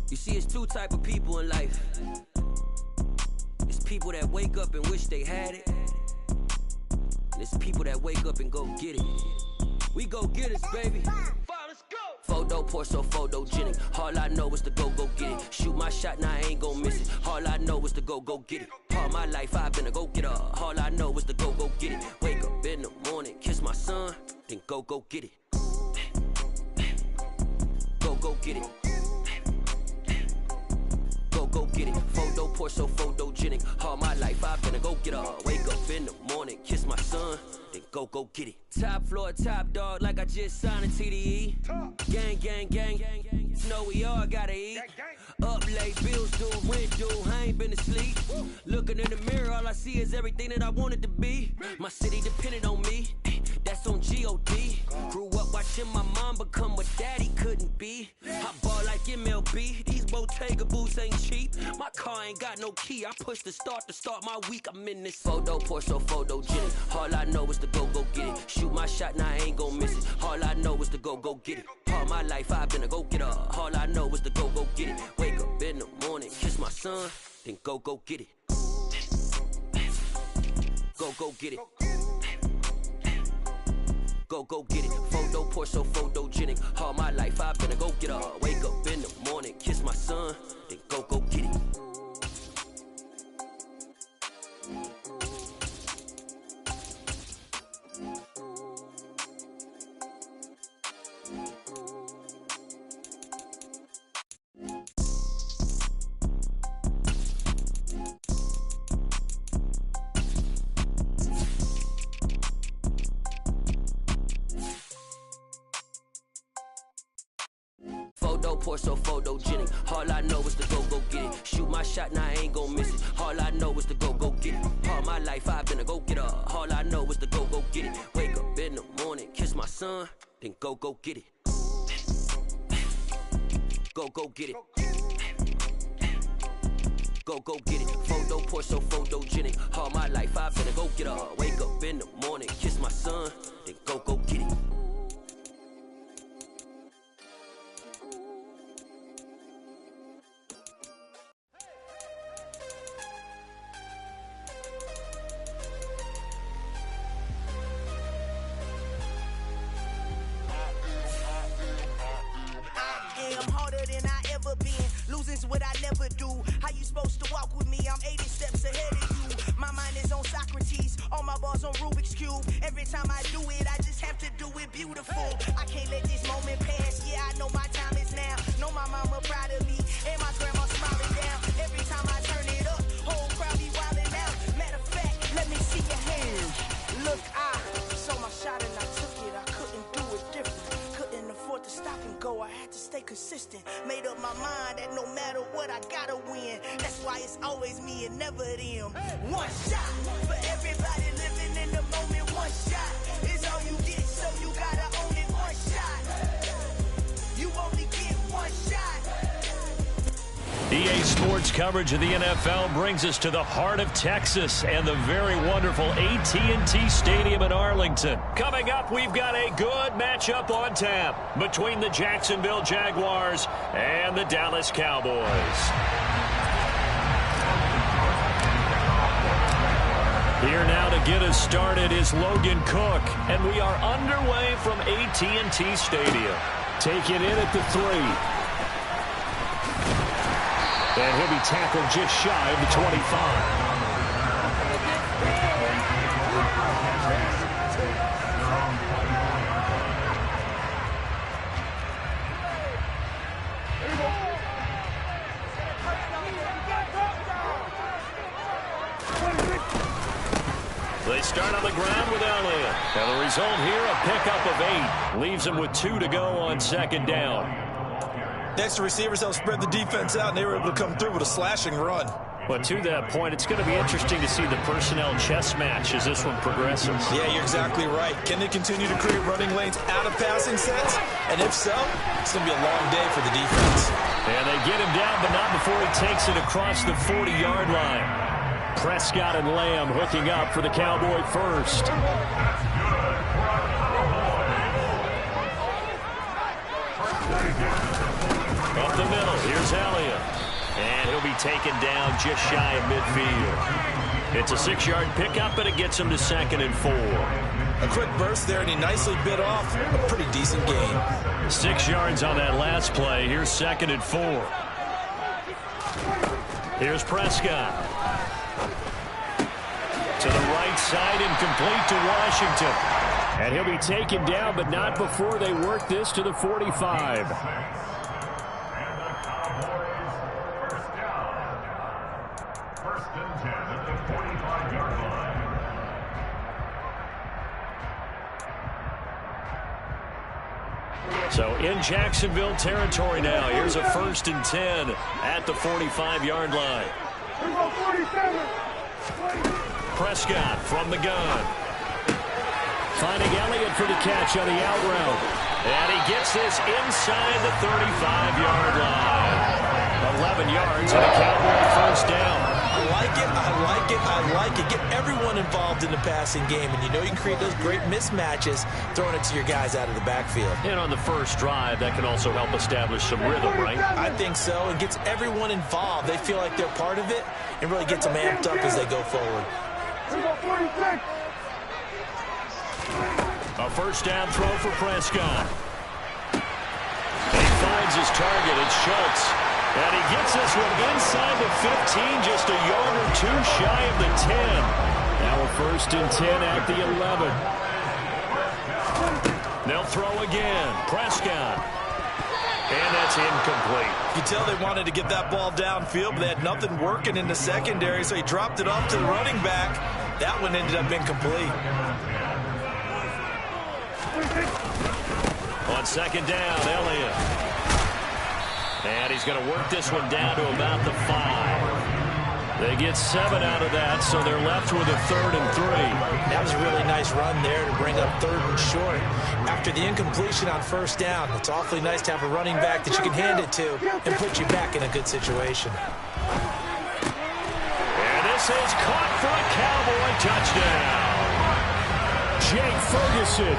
You see, it's two type of people in life. It's people that wake up and wish they had it. And it's people that wake up and go get it. We go get it, baby. Let's go. Photo pour so photogenic. All I know is to go get it. Shoot my shot, now I ain't gon' miss it. All I know is to go get it. All my life I've been a go-getter. All I know is to go get it. Wake up in the morning, kiss my son, then go get it. Go get it. Go get it. Photo pour so photogenic. All my life I've been a go-getter. Wake up in the morning, kiss my son, then go get it. Top floor, top dog, like I just signed a TDE. Gang. You know we all gotta eat. Up late, bills due, rent due, I ain't been asleep. Looking in the mirror, all I see is everything that I wanted to be. My city depended on me, that's on G.O.D. Grew up watching my mom become what daddy couldn't be. I ball like MLB, these Bottega boots ain't cheap. My car ain't got no key, I push the start to start my week. I'm in this photo pour so photogenic. All I know is to go get it. Shoot my shot, now I ain't gon' miss it. All I know is to go get it. All my life I've been a go-getter. All I know is to go get it. Wake up in the morning, kiss my son, then go get it. Go get it. Go get it. Photo pour so photogenic. All my life I've been a go-getter. Wake up in the morning, kiss my son, then go get it. Photo pour so photogenic. All I know is to go get it. Shoot my shot, now I ain't gon' miss it. All I know is to go get it. All my life I've been a go-getter. All I know is to go get it. Wake up in the morning, kiss my son, then go get it. Go get it. Go get it. Photo pour so photogenic. All my life I've been a go-getter. Wake up in the morning, kiss my son, then go get it. Losing's what I never do. How you supposed to walk with me? I'm 80 steps ahead of you. My mind is on Socrates, all my bars on Rubik's Cube. Every time I do it, I just have to do it beautiful. I can't let this moment pass. Yeah, I know my time is now. Know my mama proud of me, and my grandma smiling down. Every time I turn it up, whole crowd be wildin' out. Matter of fact, let me see your hands. Look, I saw my shot and I took it. I couldn't do it different. Couldn't afford to stop and go. I had to stay consistent. Made up my mind that no matter what, I gotta win. That's why it's always me and never them. One shot for everybody living in the moment. One shot is all you get, so you gotta own it. One shot, you only get one shot. EA Sports coverage of the NFL brings us to the heart of Texas and the very wonderful AT&T Stadium in Arlington. Coming up, we've got a good matchup on tap between the Jacksonville Jaguars and the Dallas Cowboys. Here now to get us started is Logan Cook, and we are underway from AT&T Stadium. Taking in at the 3. And he'll be tackled just shy of the 25. They start on the ground with Elliott. And the result here, a pickup of 8. Leaves him with 2 to go on second down. Next, the receivers helped spread the defense out, and they were able to come through with a slashing run. But to that point, it's going to be interesting to see the personnel chess match as this one progresses. Yeah, you're exactly right. Can they continue to create running lanes out of passing sets? And if so, it's going to be a long day for the defense. And they get him down, but not before he takes it across the 40-yard line. Prescott and Lamb hooking up for the Cowboy first. Up the middle, here's Here's Elliott. And he'll be taken down just shy of midfield. It's a 6-yard pickup, and it gets him to 2nd and 4. A quick burst there, and he nicely bit off a pretty decent gain. 6 yards on that last play. Here's 2nd and 4. Here's Prescott. To the right side, incomplete to Washington. And he'll be taken down, but not before they work this to the 45. So in Jacksonville territory now. Here's a 1st and 10 at the 45-yard line. Prescott from the gun. Finding Elliott for the catch on the out route. And he gets this inside the 35-yard line. 11 yards and a Cowboy 1st down. I like it, I like it, I like it. Get everyone involved in the passing game, and you know you can create those great mismatches throwing it to your guys out of the backfield. And on the first drive, that can also help establish some rhythm, right? I think so. It gets everyone involved. They feel like they're part of it and really gets them amped up as they go forward. A 1st down throw for Prescott. And he finds his target. It's Schultz. And he gets this one inside the 15, just a yard or 2 shy of the 10. Now a 1st and 10 at the 11. They'll throw again. Prescott. And that's incomplete. You tell they wanted to get that ball downfield, but they had nothing working in the secondary, so he dropped it off to the running back. That one ended up incomplete. On 2nd down, Elliott. And he's going to work this one down to about the 5. They get 7 out of that, so they're left with a 3rd and 3. That was a really nice run there to bring up 3rd and short. After the incompletion on 1st down, it's awfully nice to have a running back that you can hand it to and put you back in a good situation. And this is caught for a Cowboy touchdown. Jake Ferguson,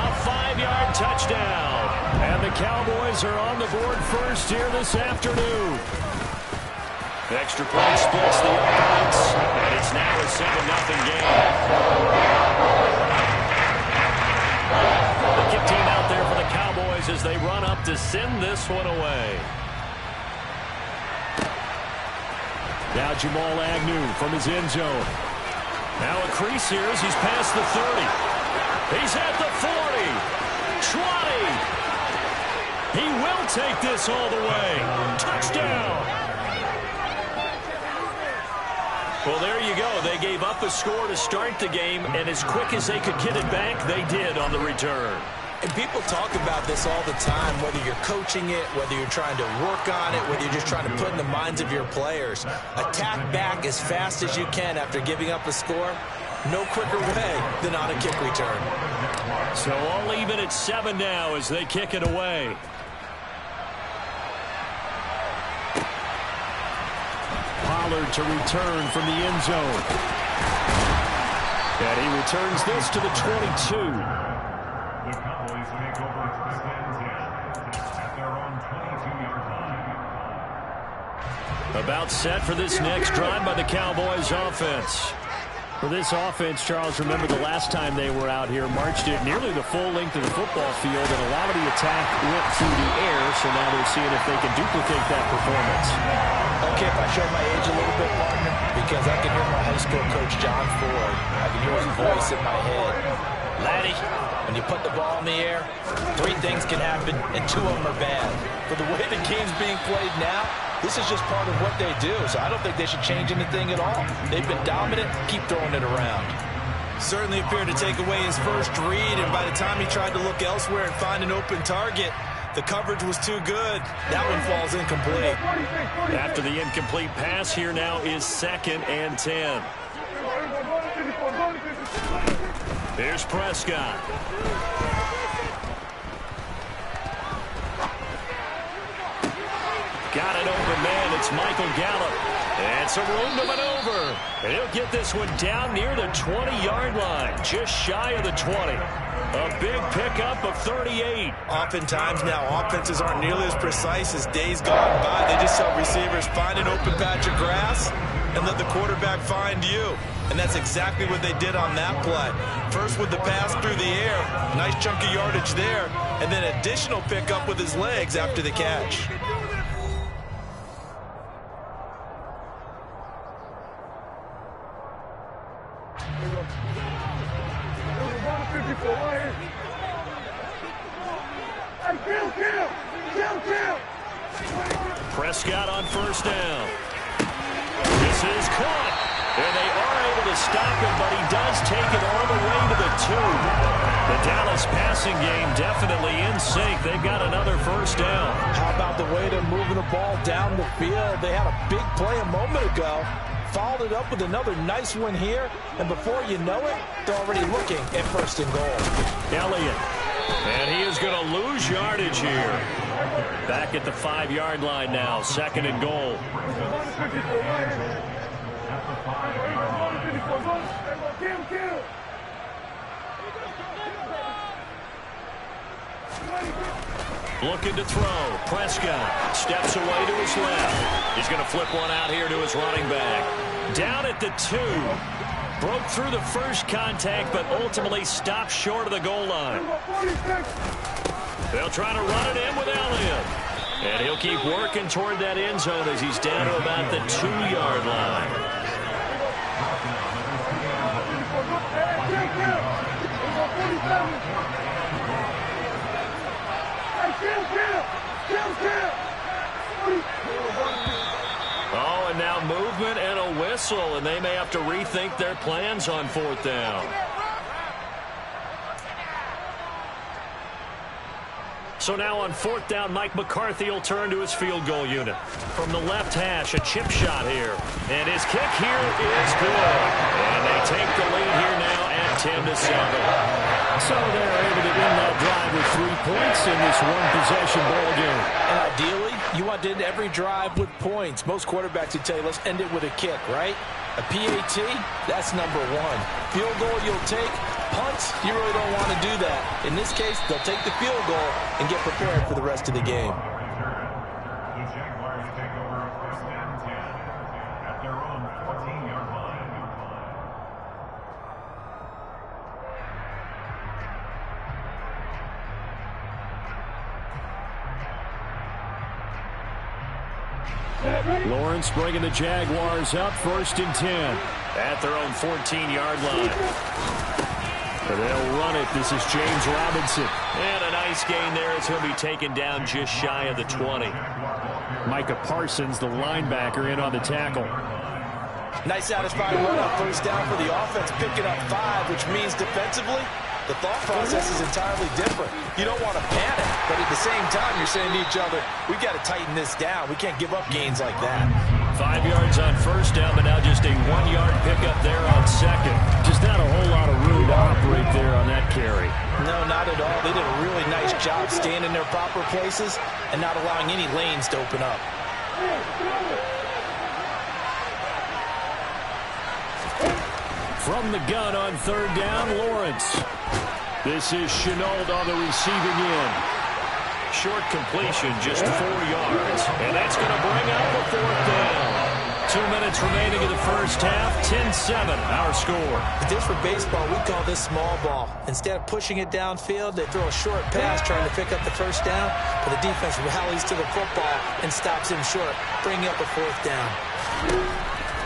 a 5-yard touchdown. And the Cowboys are on the board first here this afternoon. The extra point splits the offense, and it's now a 7-0 game. The kick team out there for the Cowboys as they run up to send this one away. Now Jamal Agnew from his end zone. Now a crease here as he's past the 30. He's at the 40. 20. He will take this all the way. Touchdown. Well, there you go. They gave up a score to start the game, and as quick as they could get it back, they did on the return. And people talk about this all the time, whether you're coaching it, whether you're trying to work on it, whether you're just trying to put in the minds of your players. Attack back as fast as you can after giving up a score. No quicker way than on a kick return. So all even at 7 now as they kick it away. Pollard to return from the end zone. And he returns this to the 22. The Cowboys make over 1st and 10 at their own 22-yard line. About set for this next drive by the Cowboys offense. For this offense, Charles, remember the last time they were out here, marched it nearly the full length of the football field, and a lot of the attack went through the air, so now they're seeing if they can duplicate that performance. Okay, if I show my age a little bit, partner, because I can hear my high school coach, John Ford. I can hear his voice in my head. Laddie, when you put the ball in the air, 3 things can happen, and 2 of them are bad. For the way the game's being played now, this is just part of what they do, so I don't think they should change anything at all. They've been dominant. Keep throwing it around. Certainly appeared to take away his first read, and by the time he tried to look elsewhere and find an open target, the coverage was too good. That one falls incomplete. After the incomplete pass, here now is 2nd and 10. Here's Prescott. Got it open, man. It's Michael Gallup. And some room to maneuver. And he'll get this one down near the 20-yard line, just shy of the 20. A big pickup of 38. Oftentimes now, offenses aren't nearly as precise as days gone by. They just help receivers find an open patch of grass and let the quarterback find you. And that's exactly what they did on that play. First with the pass through the air, nice chunk of yardage there, and then additional pickup with his legs after the catch. Prescott on first down. This is caught. And they are able to stop him, but he does take it all the way to the 2. The Dallas passing game definitely in sync. They've got another first down. How about the way they're moving the ball down the field? They had a big play a moment ago. Followed it up with another nice one here. And before you know it, they're already looking at first and goal. Elliott. And he is going to lose yardage here. Back at the 5-yard line now. Second and goal. Looking to throw. Prescott steps away to his left. He's going to flip one out here to his running back. Down at the 2. Broke through the first contact, but ultimately stopped short of the goal line. They'll try to run it in with Elliott. And he'll keep working toward that end zone as he's down to about the 2-yard line. Oh, and now movement and a whistle, and they may have to rethink their plans on 4th down. So now on 4th down, Mike McCarthy will turn to his field goal unit. From the left hash, a chip shot here. And his kick here is good. And they take the lead here now at 10-7. So they're able to win that drive with 3 points in this one-possession ball game. And ideally, you want to end every drive with points. Most quarterbacks would tell you, let's end it with a kick, right? A PAT, that's number 1. Field goal you'll take. Punts, you really don't want to do that. In this case, they'll take the field goal and get prepared for the rest of the game. The Jaguars take over first and 10 at their own 14-yard line. Lawrence bringing the Jaguars up 1st and 10 at their own 14-yard line. They'll run it. This is James Robinson. And a nice gain there as he'll be taken down just shy of the 20. Micah Parsons, the linebacker, in on the tackle. Nice satisfying run on first down for the offense, picking up 5, which means defensively, the thought process is entirely different. You don't want to panic, but at the same time, you're saying to each other, we've got to tighten this down. We can't give up gains like that. 5 yards on first down, but now just a 1-yard pickup there on second. Just not a whole lot of room to operate there on that carry. No, not at all. They did a really nice job staying in their proper places and not allowing any lanes to open up. From the gun on 3rd down, Lawrence. This is Shenault on the receiving end. Short completion, just 4 yards. And that's going to bring up a 4th down. 2 minutes remaining in the first half. 10-7, our score. But this for baseball, we call this small ball. Instead of pushing it downfield, they throw a short pass trying to pick up the first down. But the defense rallies to the football and stops him short, bringing up a 4th down.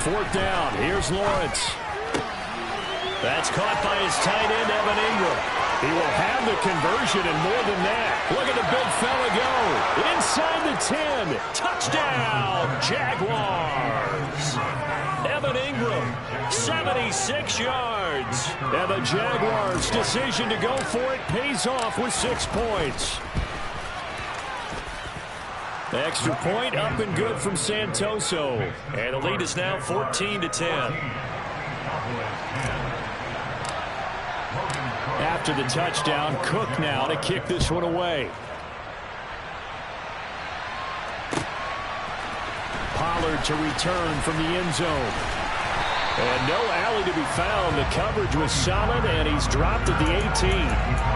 4th down. Here's Lawrence. That's caught by his tight end, Evan Ingram. He will have the conversion and more than that. Look at the big fella go. Inside the 10. Touchdown, Jaguars. Evan Ingram, 76 yards. And the Jaguars' decision to go for it pays off with 6 points. The extra point up and good from Santoso. And the lead is now 14-10. After the touchdown, Cook now to kick this one away. Pollard to return from the end zone. And no alley to be found. The coverage was solid, and he's dropped at the 18.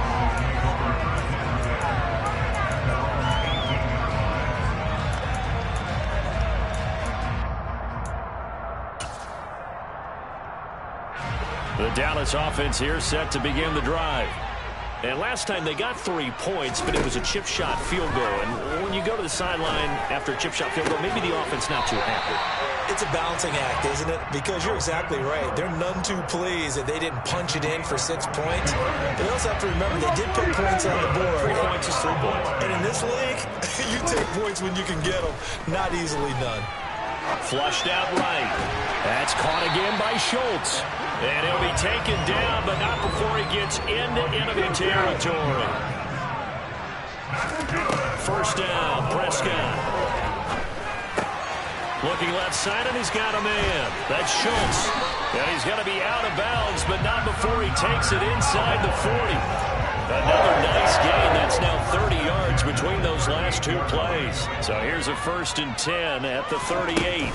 The Dallas offense here set to begin the drive. And last time they got 3 points, but it was a chip shot field goal. And when you go to the sideline after a chip shot field goal, maybe the offense not too happy. It's a balancing act, isn't it? Because you're exactly right. They're none too pleased that they didn't punch it in for 6 points. But you also have to remember they did put points on the board. 3 points is 3 points. And in this league, you take points when you can get them. Not easily done. Flushed out right. That's caught again by Schultz. And he'll be taken down, but not before he gets into enemy territory. First down, Prescott. Looking left side, and he's got a man. That's Schultz. And he's going to be out of bounds, but not before he takes it inside the 40. Another nice gain. That's now 30 yards between those last 2 plays. So here's a 1st and 10 at the 38.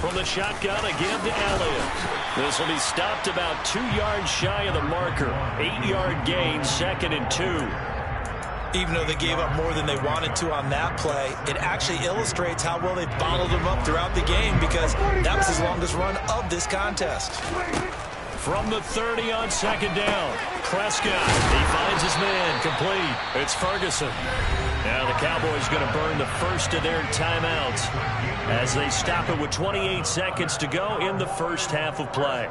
From the shotgun again to Elliott. This will be stopped about 2 yards shy of the marker. 8-yard gain, 2nd and 2. Even though they gave up more than they wanted to on that play, it actually illustrates how well they bottled them up throughout the game because that was his longest run of this contest. From the 30 on 2nd down, Prescott, he finds his man, complete. It's Ferguson. Now the Cowboys going to burn the first of their timeouts as they stop it with 28 seconds to go in the first half of play.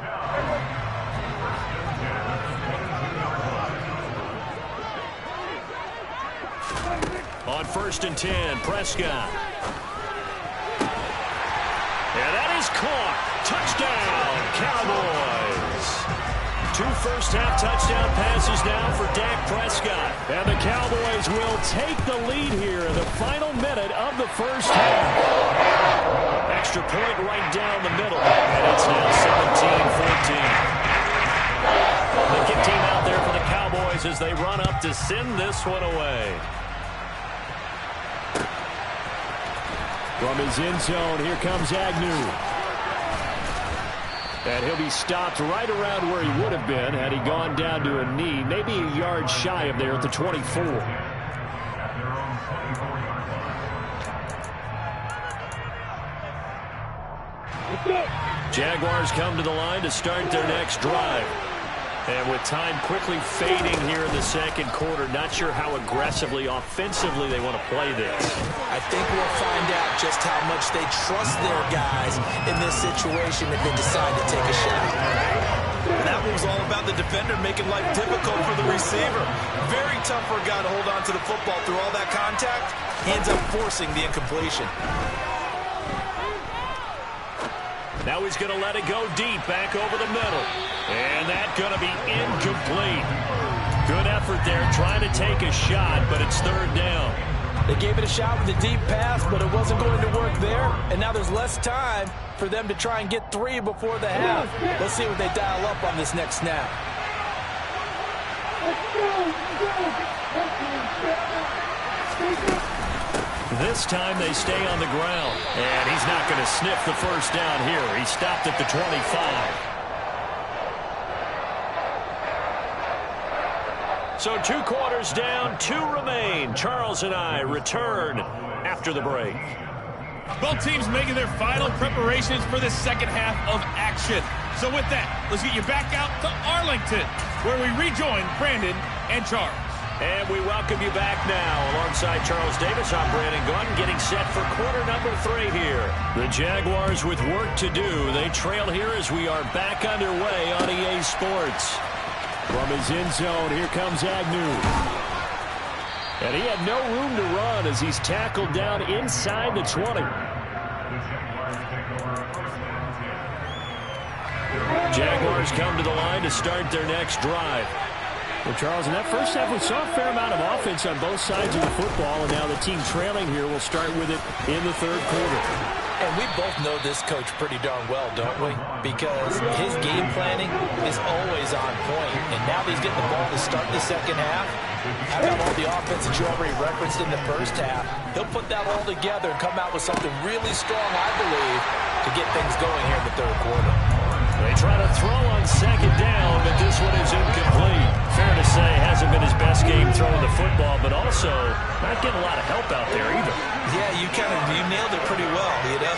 On 1st and 10, Prescott. And that is caught. Touchdown, Cowboys. 2 first-half touchdown passes now for Dak Prescott. And the Cowboys will take the lead here in the final minute of the first half. Extra point right down the middle. And it's now 17-14. The kick team out there for the Cowboys as they run up to send this one away. From his end zone, here comes Agnew. And he'll be stopped right around where he would have been had he gone down to a knee, maybe a yard shy of there at the 24. Jaguars come to the line to start their next drive. And with time quickly fading here in the second quarter, not sure how aggressively, offensively they want to play this. I think we'll find out just how much they trust their guys in this situation if they decide to take a shot. And that was all about the defender making life difficult for the receiver. Very tough for a guy to hold on to the football through all that contact. He ends up forcing the incompletion. Now he's going to let it go deep, back over the middle. And that's going to be incomplete. Good effort there, trying to take a shot, but it's 3rd down. They gave it a shot with a deep pass, but it wasn't going to work there. And now there's less time for them to try and get 3 before the half. Let's see what they dial up on this next snap. This time they stay on the ground. And he's not going to sniff the first down here. He stopped at the 25. So 2 quarters down, 2 remain. Charles and I return after the break. Both teams making their final preparations for the second half of action. So with that, let's get you back out to Arlington, where we rejoin Brandon and Charles. And we welcome you back now. Alongside Charles Davis, I'm Brandon Gunn, getting set for quarter number 3 here. The Jaguars with work to do. They trail here as we are back underway on EA Sports. From his end zone, here comes Agnew. And he had no room to run as he's tackled down inside the 20. Jaguars come to the line to start their next drive. Well, Charles, in that first half, we saw a fair amount of offense on both sides of the football, and now the team trailing here will start with it in the 3rd quarter. And we both know this coach pretty darn well, don't we? Because his game planning is always on point. And now that he's getting the ball to start the second half, how about all the offense that you already referenced in the first half? He'll put that all together and come out with something really strong, I believe, to get things going here in the 3rd quarter. They try to throw on second down, but this one is incomplete. Fair to say, hasn't been his best game throwing the football, but also not getting a lot of help out there either. Yeah, you nailed it pretty well, you know.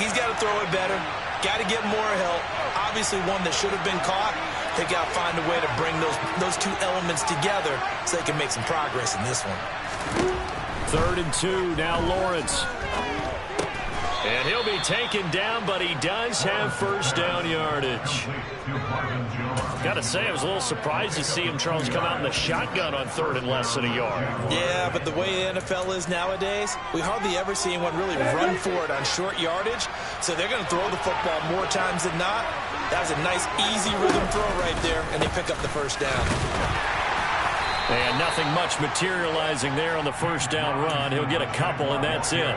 He's got to throw it better. Got to get more help. Obviously one that should have been caught. They got to find a way to bring those two elements together so they can make some progress in this one. 3rd and 2, now Lawrence. And he'll be taken down, but he does have first down yardage. Got to say, I was a little surprised to see him, Charles, come out in the shotgun on 3rd and less than a yard. Yeah, but the way the NFL is nowadays, we hardly ever see anyone really run for it on short yardage. So they're going to throw the football more times than not. That was a nice, easy rhythm throw right there, and they pick up the first down. And nothing much materializing there on the first down run. He'll get a couple, and that's it.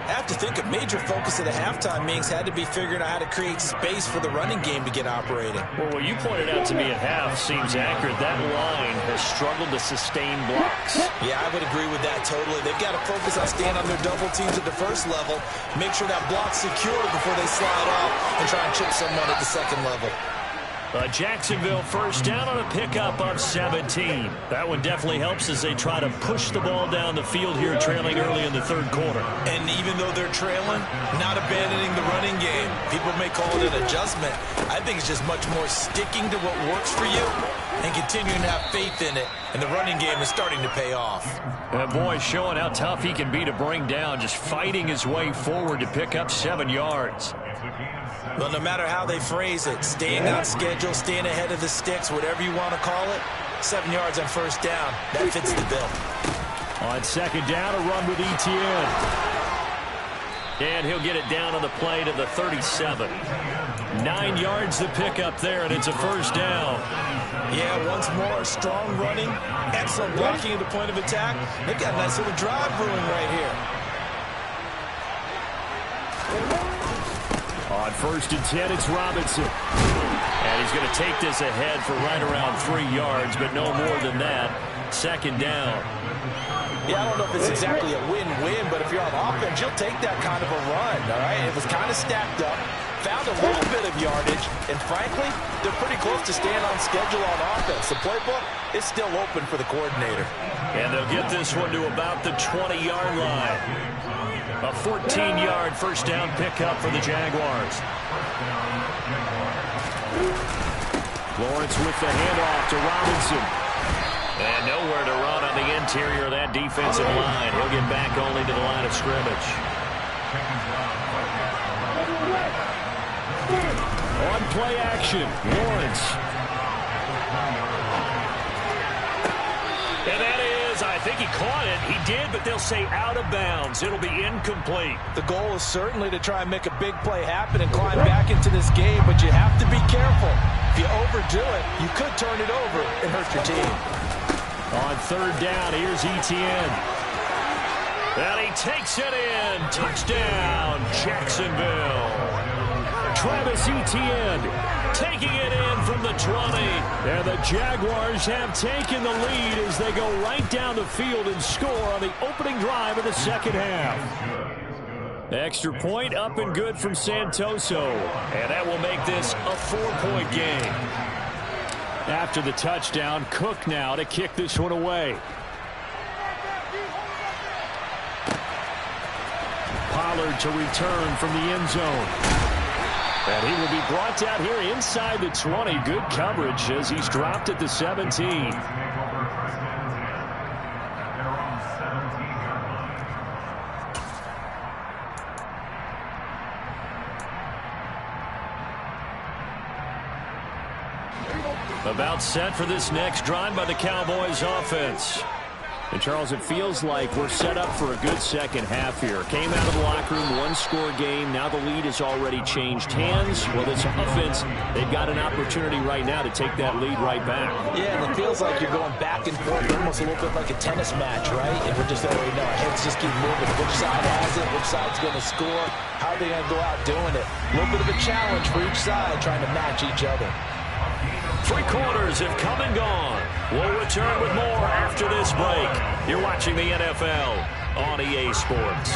I have to think a major focus of the halftime meetings had to be figuring out how to create space for the running game to get operating. Well, what you pointed out to me at half seems accurate. That line has struggled to sustain blocks. Yeah, I would agree with that totally. They've got to focus on staying on their double teams at the first level, make sure that block's secure before they slide off and try and chip someone at the second level. Jacksonville first down on a pickup of 17. That one definitely helps as they try to push the ball down the field here, trailing early in the 3rd quarter. And even though they're trailing, not abandoning the running game. People may call it an adjustment. I think it's just much more sticking to what works for you and continuing to have faith in it. And the running game is starting to pay off. That boy showing how tough he can be to bring down, just fighting his way forward to pick up 7 yards. Well, no matter how they phrase it, staying on schedule, staying ahead of the sticks, whatever you want to call it, 7 yards on first down, that fits the bill. On second down, a run with Etienne. And he'll get it down on the play to the 37. 9 yards to pick up there, and it's a first down. Yeah, once more, strong running, excellent blocking at the point of attack. They've got a nice little drive brewing right here. On 1st and 10, it's Robinson. And he's going to take this ahead for right around 3 yards, but no more than that. Second down. Yeah, I don't know if it's exactly a win-win, but if you're on offense, you'll take that kind of a run, all right? It was kind of stacked up, found a little bit of yardage, and frankly, they're pretty close to staying on schedule on offense. The playbook is still open for the coordinator. And they'll get this one to about the 20-yard line. A 14-yard first down pickup for the Jaguars. Lawrence with the handoff to Robinson. And nowhere to run on the interior of that defensive line. He'll get back only to the line of scrimmage. On play action, Lawrence. And that is, I think he caught it. He did, but they'll say out of bounds. It'll be incomplete. The goal is certainly to try and make a big play happen and climb back into this game, but you have to be careful. If you overdo it, you could turn it over and hurt your team. On 3rd down, here's Etienne. And he takes it in. Touchdown, Jacksonville. Travis Etienne taking it in from the 20. And the Jaguars have taken the lead as they go right down the field and score on the opening drive of the second half. Extra point up and good from Santoso. And that will make this a 4-point game. After the touchdown, Cook now to kick this one away. Pollard to return from the end zone. And he will be brought down here inside the 20. Good coverage as he's dropped at the 17. About set for this next drive by the Cowboys offense. And Charles, it feels like we're set up for a good second half here. Came out of the locker room, 1-score game. Now the lead has already changed hands. Well, this offense, they've got an opportunity right now to take that lead right back. Yeah, and it feels like you're going back and forth, almost a little bit like a tennis match, right? And we're just already know our heads just keep moving. Which side has it? Which side's going to score? How are they going to go out doing it? A little bit of a challenge for each side, trying to match each other. 3 quarters have come and gone. We'll return with more after this break. You're watching the NFL on EA Sports.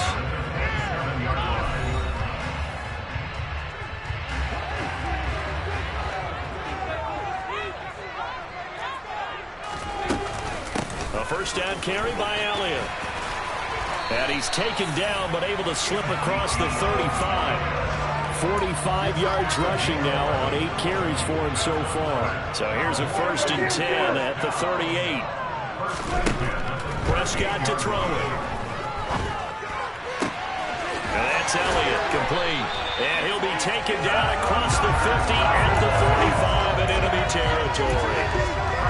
First down carry by Elliott. And he's taken down, but able to slip across the 35. 45 yards rushing now on 8 carries for him so far. So here's a 1st and 10 at the 38. Prescott to throw it. And that's Elliott, complete. And he'll be taken down across the 50 at the 45 in enemy territory.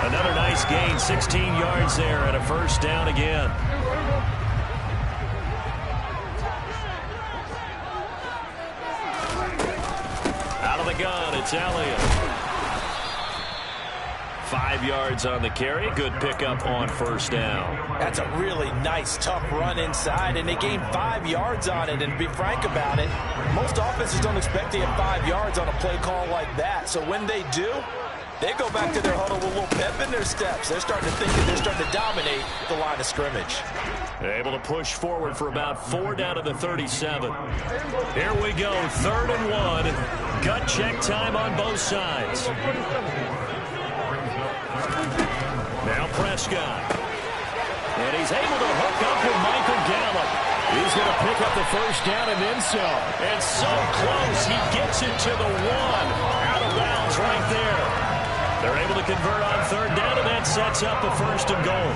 Another nice gain, 16 yards there, and a 1st down again. Out of the gun, it's Elliott. 5 yards on the carry. Good pickup on 1st down. That's a really nice, tough run inside, and they gained 5 yards on it. And to be frank about it, most offenses don't expect to get 5 yards on a play call like that. So when they do, they go back to their huddle with a little pep in their steps. They're starting to think that they're starting to dominate the line of scrimmage. They're able to push forward for about 4 down to the 37. Here we go, 3rd and 1. Gut check time on both sides. Now Prescott. And he's able to hook up with Michael Gallup. He's going to pick up the 1st down and then some. And so close, he gets it to the 1. Out of bounds right there. They're able to convert on 3rd down, and that sets up a 1st and goal.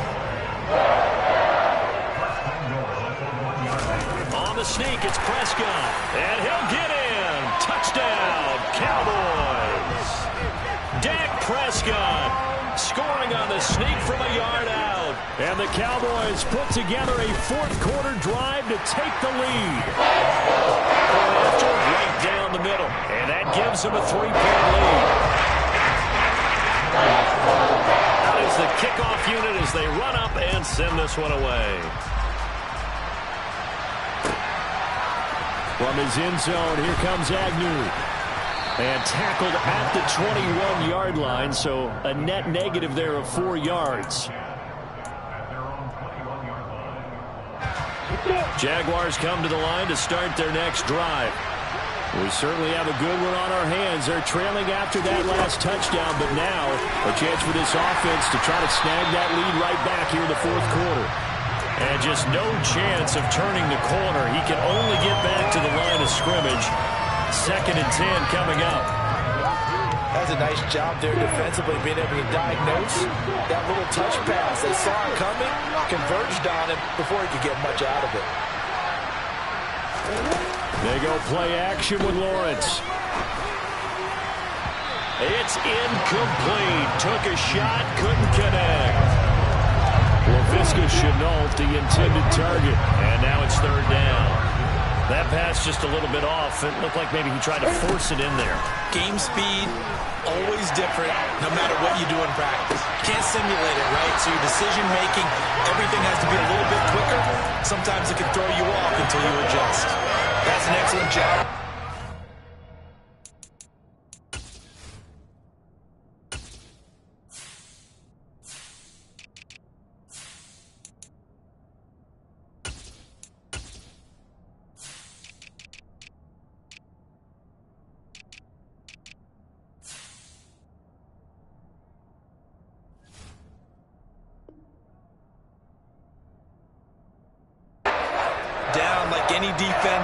On the sneak, it's Prescott. And he'll get in. Touchdown, Cowboys. Dak Prescott scoring on the sneak from a yard out. And the Cowboys put together a 4th quarter drive to take the lead. After right down the middle. And that gives them a 3-point lead. That is the kickoff unit as they run up and send this one away. From his end zone, here comes Agnew. And tackled at the 21-yard line, so a net negative there of 4 yards. Jaguars come to the line to start their next drive. We certainly have a good one on our hands. They're trailing after that last touchdown, but now a chance for this offense to try to snag that lead right back here in the 4th quarter. And just no chance of turning the corner. He can only get back to the line of scrimmage. 2nd and 10 coming up. That's a nice job there defensively, being able to diagnose that little touch pass. They saw it coming, converged on him before he could get much out of it. They go play action with Lawrence. It's incomplete. Took a shot, couldn't connect. Laviska Shenault, the intended target. And now it's 3rd down. That pass just a little bit off. It looked like maybe he tried to force it in there. Game speed, always different, no matter what you do in practice. Can't simulate it, right? So your decision-making, everything has to be a little bit quicker. Sometimes it can throw you off until you adjust. That's an excellent job.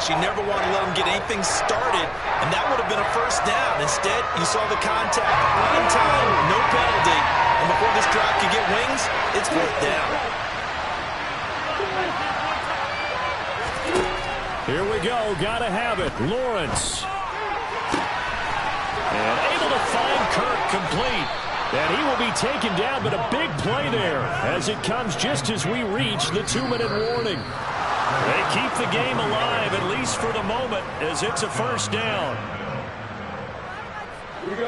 You never want to let them get anything started, and that would have been a 1st down. Instead, you saw the contact on time, no penalty, and before this drive could get wings, it's 4th down. Here we go, gotta have it. Lawrence. And able to find Kirk complete. And he will be taken down, but a big play there as it comes just as we reach the 2-minute warning. They keep the game alive, at least for the moment, as it's a 1st down. Here we go.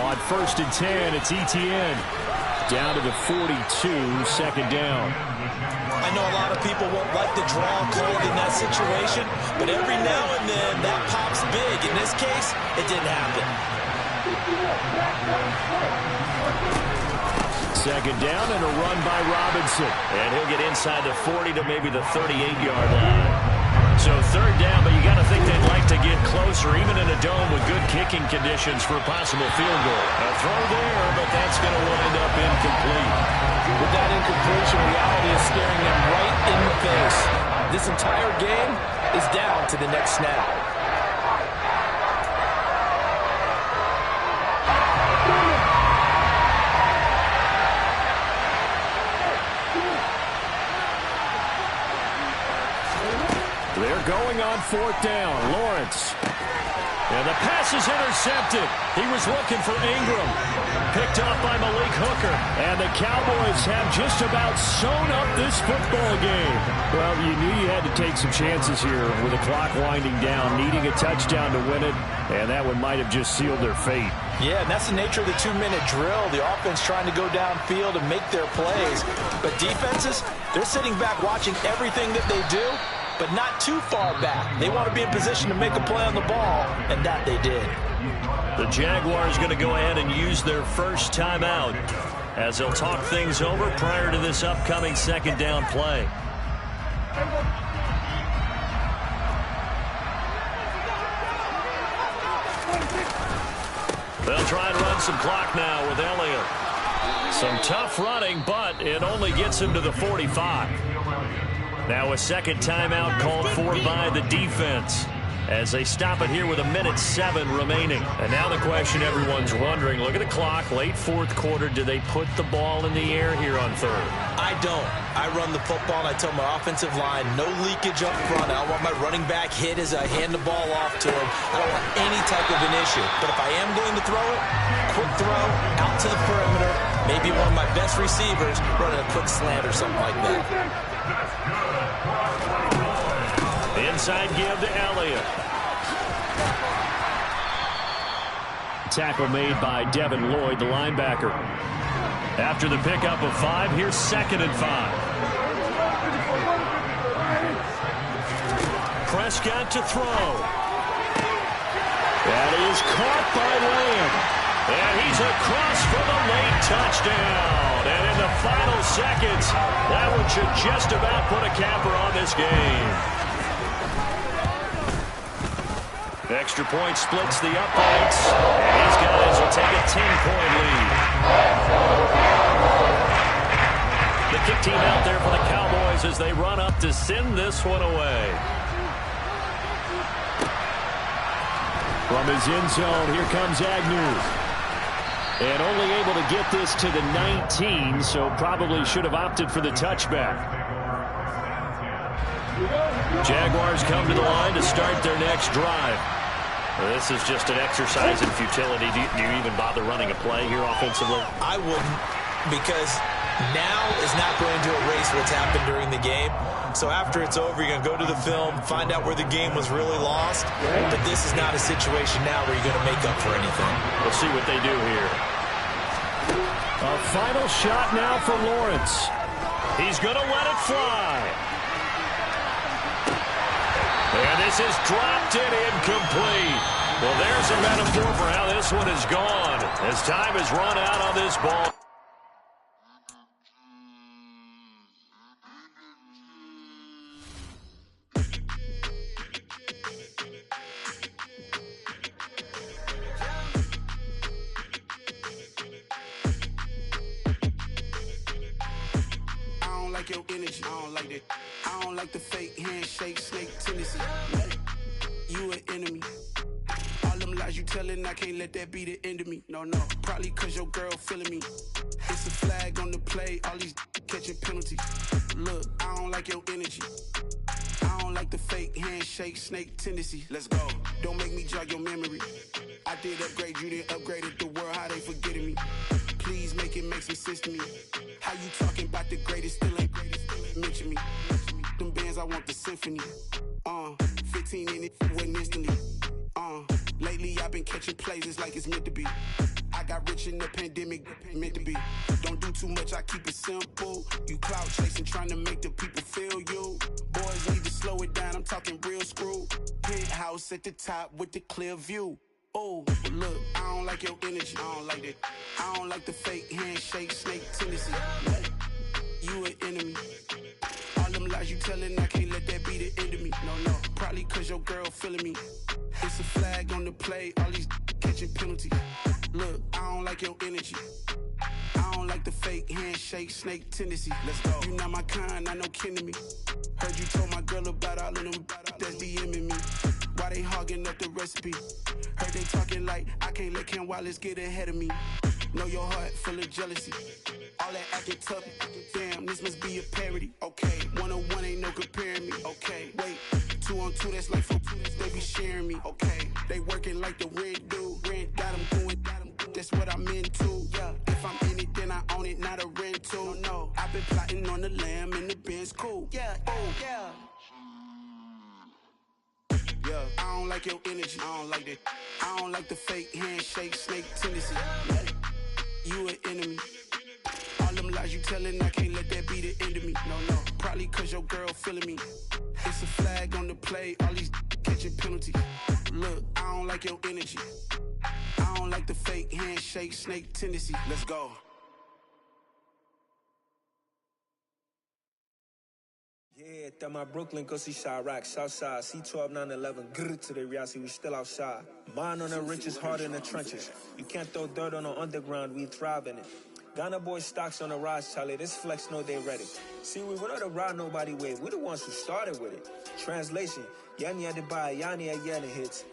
On 1st and 10, it's Etienne. Down to the 42, 2nd down. I know a lot of people won't like the draw called in that situation, but every now and then that pops big. In this case, it didn't happen. 2nd down and a run by Robinson. And he'll get inside the 40 to maybe the 38-yard line. So third down, but you got to think they'd like to get closer, even in a dome with good kicking conditions for a possible field goal. A throw there, but that's going to wind up incomplete. With that incompletion, reality is staring them right in the face. This entire game is down to the next snap. They're going on fourth down. Lawrence. And the pass is intercepted. He was looking for Ingram. Picked off by Malik Hooker. And the Cowboys have just about sewn up this football game. Well, you knew you had to take some chances here with the clock winding down, needing a touchdown to win it. And that one might have just sealed their fate. Yeah, and that's the nature of the 2-minute drill. The offense trying to go downfield and make their plays. But defenses, they're sitting back watching everything that they do, but not too far back. They want to be in position to make a play on the ball, and that they did. The Jaguars going to go ahead and use their first timeout as they'll talk things over prior to this upcoming second down play. They'll try and run some clock now with Elliott. Some tough running, but it only gets him to the 45. Now a second timeout called for by the defense as they stop it here with 1:07 remaining. And now the question everyone's wondering, look at the clock, late fourth quarter, do they put the ball in the air here on third? I don't. I run the football, and I tell my offensive line, no leakage up front. I don't want my running back hit as I hand the ball off to him. I don't want any type of an issue. But if I am going to throw it, quick throw, out to the perimeter, maybe one of my best receivers running a quick slant or something like that. Inside give to Elliott. Tackle made by Devin Lloyd, the linebacker. After the pickup of 5, here's 2nd and 5. Prescott to throw. That is caught by Lamb. And he's across for the late touchdown. And in the final seconds, that one should just about put a capper on this game. Extra point splits the uprights. And these guys will take a 10-point lead. The kick team out there for the Cowboys as they run up to send this one away. From his end zone, here comes Agnew. And only able to get this to the 19, so probably should have opted for the touchback. Jaguars come to the line to start their next drive. This is just an exercise in futility. Do you even bother running a play here offensively? I wouldn't, because now is not going to erase what's happened during the game. So after it's over, you're going to go to the film, find out where the game was really lost. But this is not a situation now where you're going to make up for anything. We'll see what they do here. A final shot now for Lawrence. He's going to let it fly. And this is dropped and incomplete. Well, there's a metaphor for how this one is gone as time has run out on this ball. Your energy, I don't like that. I don't like the fake handshake, snake tendency. You an enemy. All them lies you telling, I can't let that be the end of me. No, probably cause your girl feeling me. It's a flag on the play, all these catching penalties. Look, I don't like your energy. I don't like the fake handshake, snake tendency. Let's go. Don't make me jog your memory. I did upgrade, you didn't upgrade it. The world, how they forgetting me. Please make it make some sense to me. How you talking about the greatest, still ain't greatest, still ain't mention me. Them bands, I want the symphony. 15 in it, went instantly. Lately I've been catching plays, it's like it's meant to be. I got rich in the pandemic, meant to be. Don't do too much, I keep it simple. You clout chasing, trying to make the people feel you. Boys need to slow it down, I'm talking real screw. Penthouse at the top with the clear view. Oh, look, I don't like your energy, I don't like that. I don't like the fake handshake, snake tendency. You an enemy. All them lies you telling, I can't let that be the end of me. No, girl feeling me. It's a flag on the play, all these catching penalties. Look, I don't like your energy. I don't like the fake handshake, snake tendency. Let's go. You not my kind, I know kin to me. Heard you told my girl about all of them that's DMing me. Why they hogging up the recipe? Heard they talking like I can't let Ken Wallace get ahead of me. Know your heart full of jealousy. All that acting tough, damn, this must be a parody. Okay, 1-on-1 ain't no comparing me. Okay, wait, 2-on-2, that's like 4, they be sharing me. Okay, they working like the rent dude. Rent got them going, that's what I'm into. Yeah, if I'm in it, then I own it, not a rental. No, I've been plotting on the lamb and the Benz cool. Yeah, oh, yeah. Yeah, I don't like your energy, I don't like that. I don't like the fake handshake, snake tendency. You an enemy. All them lies you telling, I can't let that be the end of me. No, probably cause your girl feeling me. It's a flag on the play, all these catching penalties. Look, I don't like your energy. I don't like the fake handshake, snake tendency. Let's go. Yeah, that my Brooklyn, go see Chirac, Southside, C12, 911, grrr to the reality, we still outside. Mine on the richest, heart in the trenches. You can't throw dirt on the underground, we thrive in it. Ghana boys stocks on the rise, Charlie, this flex know they ready. See, we went on the ride nobody wave, we the ones who started with it. Translation, Yanni had to buy, Yanni at Yanni hits.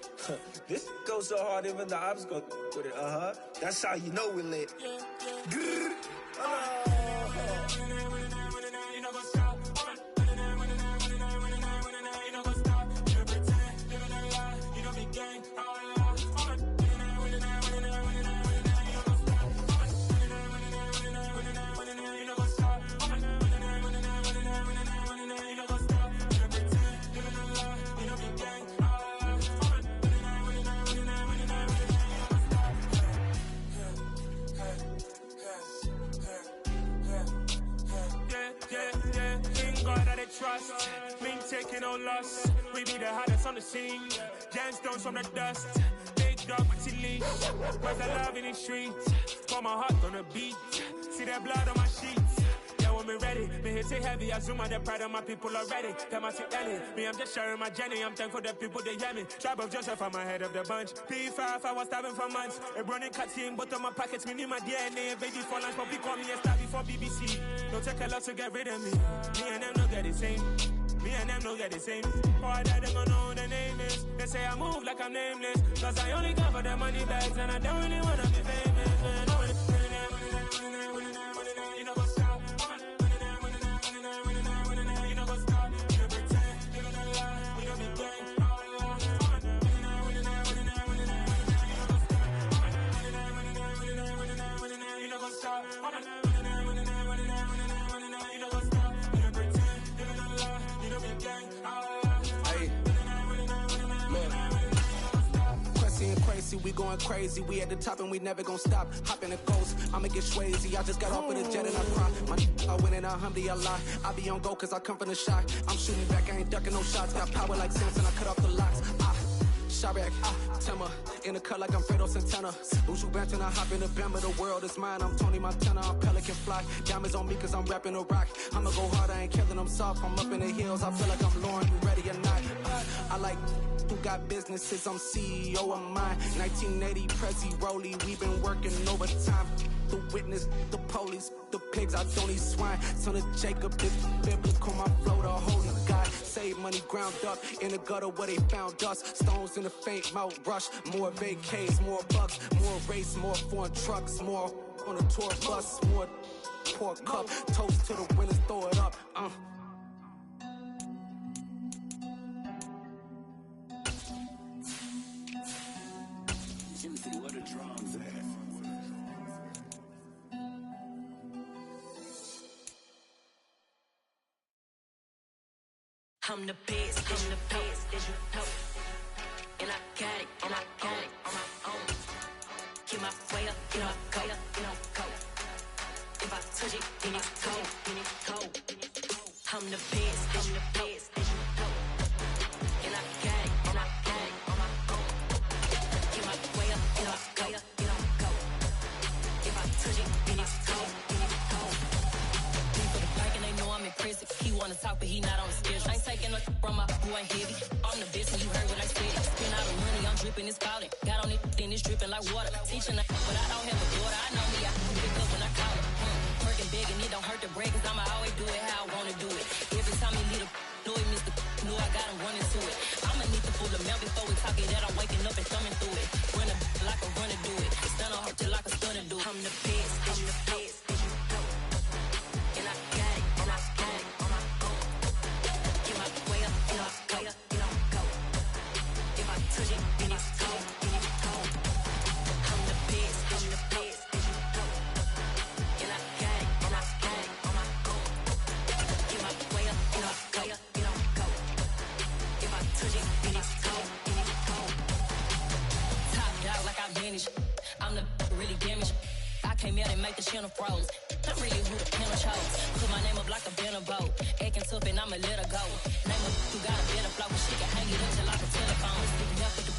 This goes so hard, even the ops go with it, That's how you know we lit. Grrr. Trust, we ain't taking no loss. We be the hottest on the scene. Gemstones from the dust. Big dog with your leash. Where's the love in the streets? Got my heart on the beat. See that blood on my sheets. Yeah, when we ready, me hit it heavy. I zoom on the pride of my people already. Them I see Ellie. Me, I'm just sharing my journey. I'm thankful the people they hear me. Tribe of Joseph, I'm ahead of the bunch. P5, I was starving for months. A running cut in, but on my pockets, me need my DNA. Baby for lunch, but call me a star before BBC. Don't take a lot to get rid of me. Me and them no get the same. Me and them no get the same. All that they gonna know the name is. They say I move like I'm nameless. Cause I only got for the money bags and I don't really wanna be famous. Man. You know what's up? You know what's up? You pretend, you gonna lie, you know me gang. You know what's up? We going crazy, we at the top and we never gonna stop. Hop in the coast, I'ma get swayzy. I just got off with a jet and I cry. My I win and I humdy a lot. I be on go cause I come from the shot. I'm shooting back, I ain't ducking no shots. Got power like Samson, I cut off the locks. Chirac, Timmer, in the cut like I'm Fredo Santana. Usual Banton, I hop in the Bama, the world is mine. I'm Tony Montana, I'm Pelican Fly. Diamonds on me cause I'm rapping a rock. I'ma go hard, I ain't killing them soft. I'm up in the hills, I feel like I'm Lauren, you ready or not? I like who got businesses, I'm CEO of mine. 1980 Prezi Rolly, we been working overtime. The witness, the police, the pigs, I don't eat swine. Son of Jacob, this biblical, my flow, the holy God. Save money ground up in the gutter where they found us. Stones in the faint mouth rush. More vacays, more bucks, more race, more foreign trucks, more on a tour bus, more pork cup. Toast to the winners, throw it up. What a drums at. I'm the best, I'm the best, as you know. And I got it, and I got it on my own. Keep my way up, you know I go, you know go. If I touch it, then it's cold, then it's cold. I'm the best, I'm the best, as you know. And I got it, and I got it on my own. Keep my way up, you know I go, you know go. If I touch it, then it's cold, then it's cold. He put a bike and they know I'm impressive. He wanna talk, but he not on the schedule. taking a from my boy heavy. I'm the best and you heard what I said. Spend all the money, I'm dripping, it's falling. Got on it, then it's dripping like water. Teaching but I don't have a daughter. I know me, I can pick up when I call it. Working big and it don't hurt to break, cause I'ma always do it how I wanna do it. Every time he lead a know he missed the knew I got him running to it. I'ma need the full amount before we talk it that I'm waking up and thumbing through it. Run like a runner do it. Stun on her till like a stunner do. I'm the best, I'm the best. And I got it, and I got it on my own. Get my way up, and I go, and I go. If I touch it, then it's cold, then it's cold. I'm the best, I'm the best. And I got it, and I got it on my own. Get my way up, and I go, and I go. If I touch it, then it's cold, then it's cold. Top dog like I manage. I'm the really damaged. I came out and make the channel froze. I'm really who the panel chose. Put my name up like a banner boat. Acting tough and I'ma let her go. Name her who got a better flow. She can hang it up till like a telephone. Sleeping up with the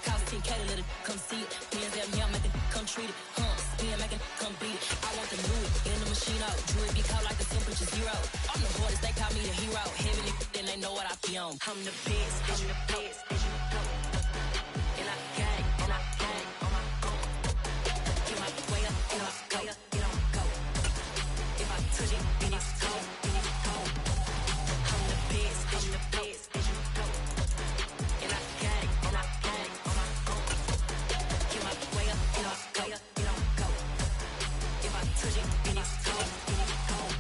cause 10K to let it come see it. Me and them here make it come treat it. Spin make it come beat it. I want the new in the machine out. Jewelry be called like the temperature zero. I'm the hardest, they call me the hero. Heavenly, then they know what I be on. I'm the best, I'm the best. And I got it, and I got it on my own. Get my way up, and I go, and I go. If I touch it, then it's cold, then it's cold. I'm the best, I'm the best. And I got it, and I got it on my own. Get my way up, and I go, and I go. If I touch it, then it's cold, then it's cold.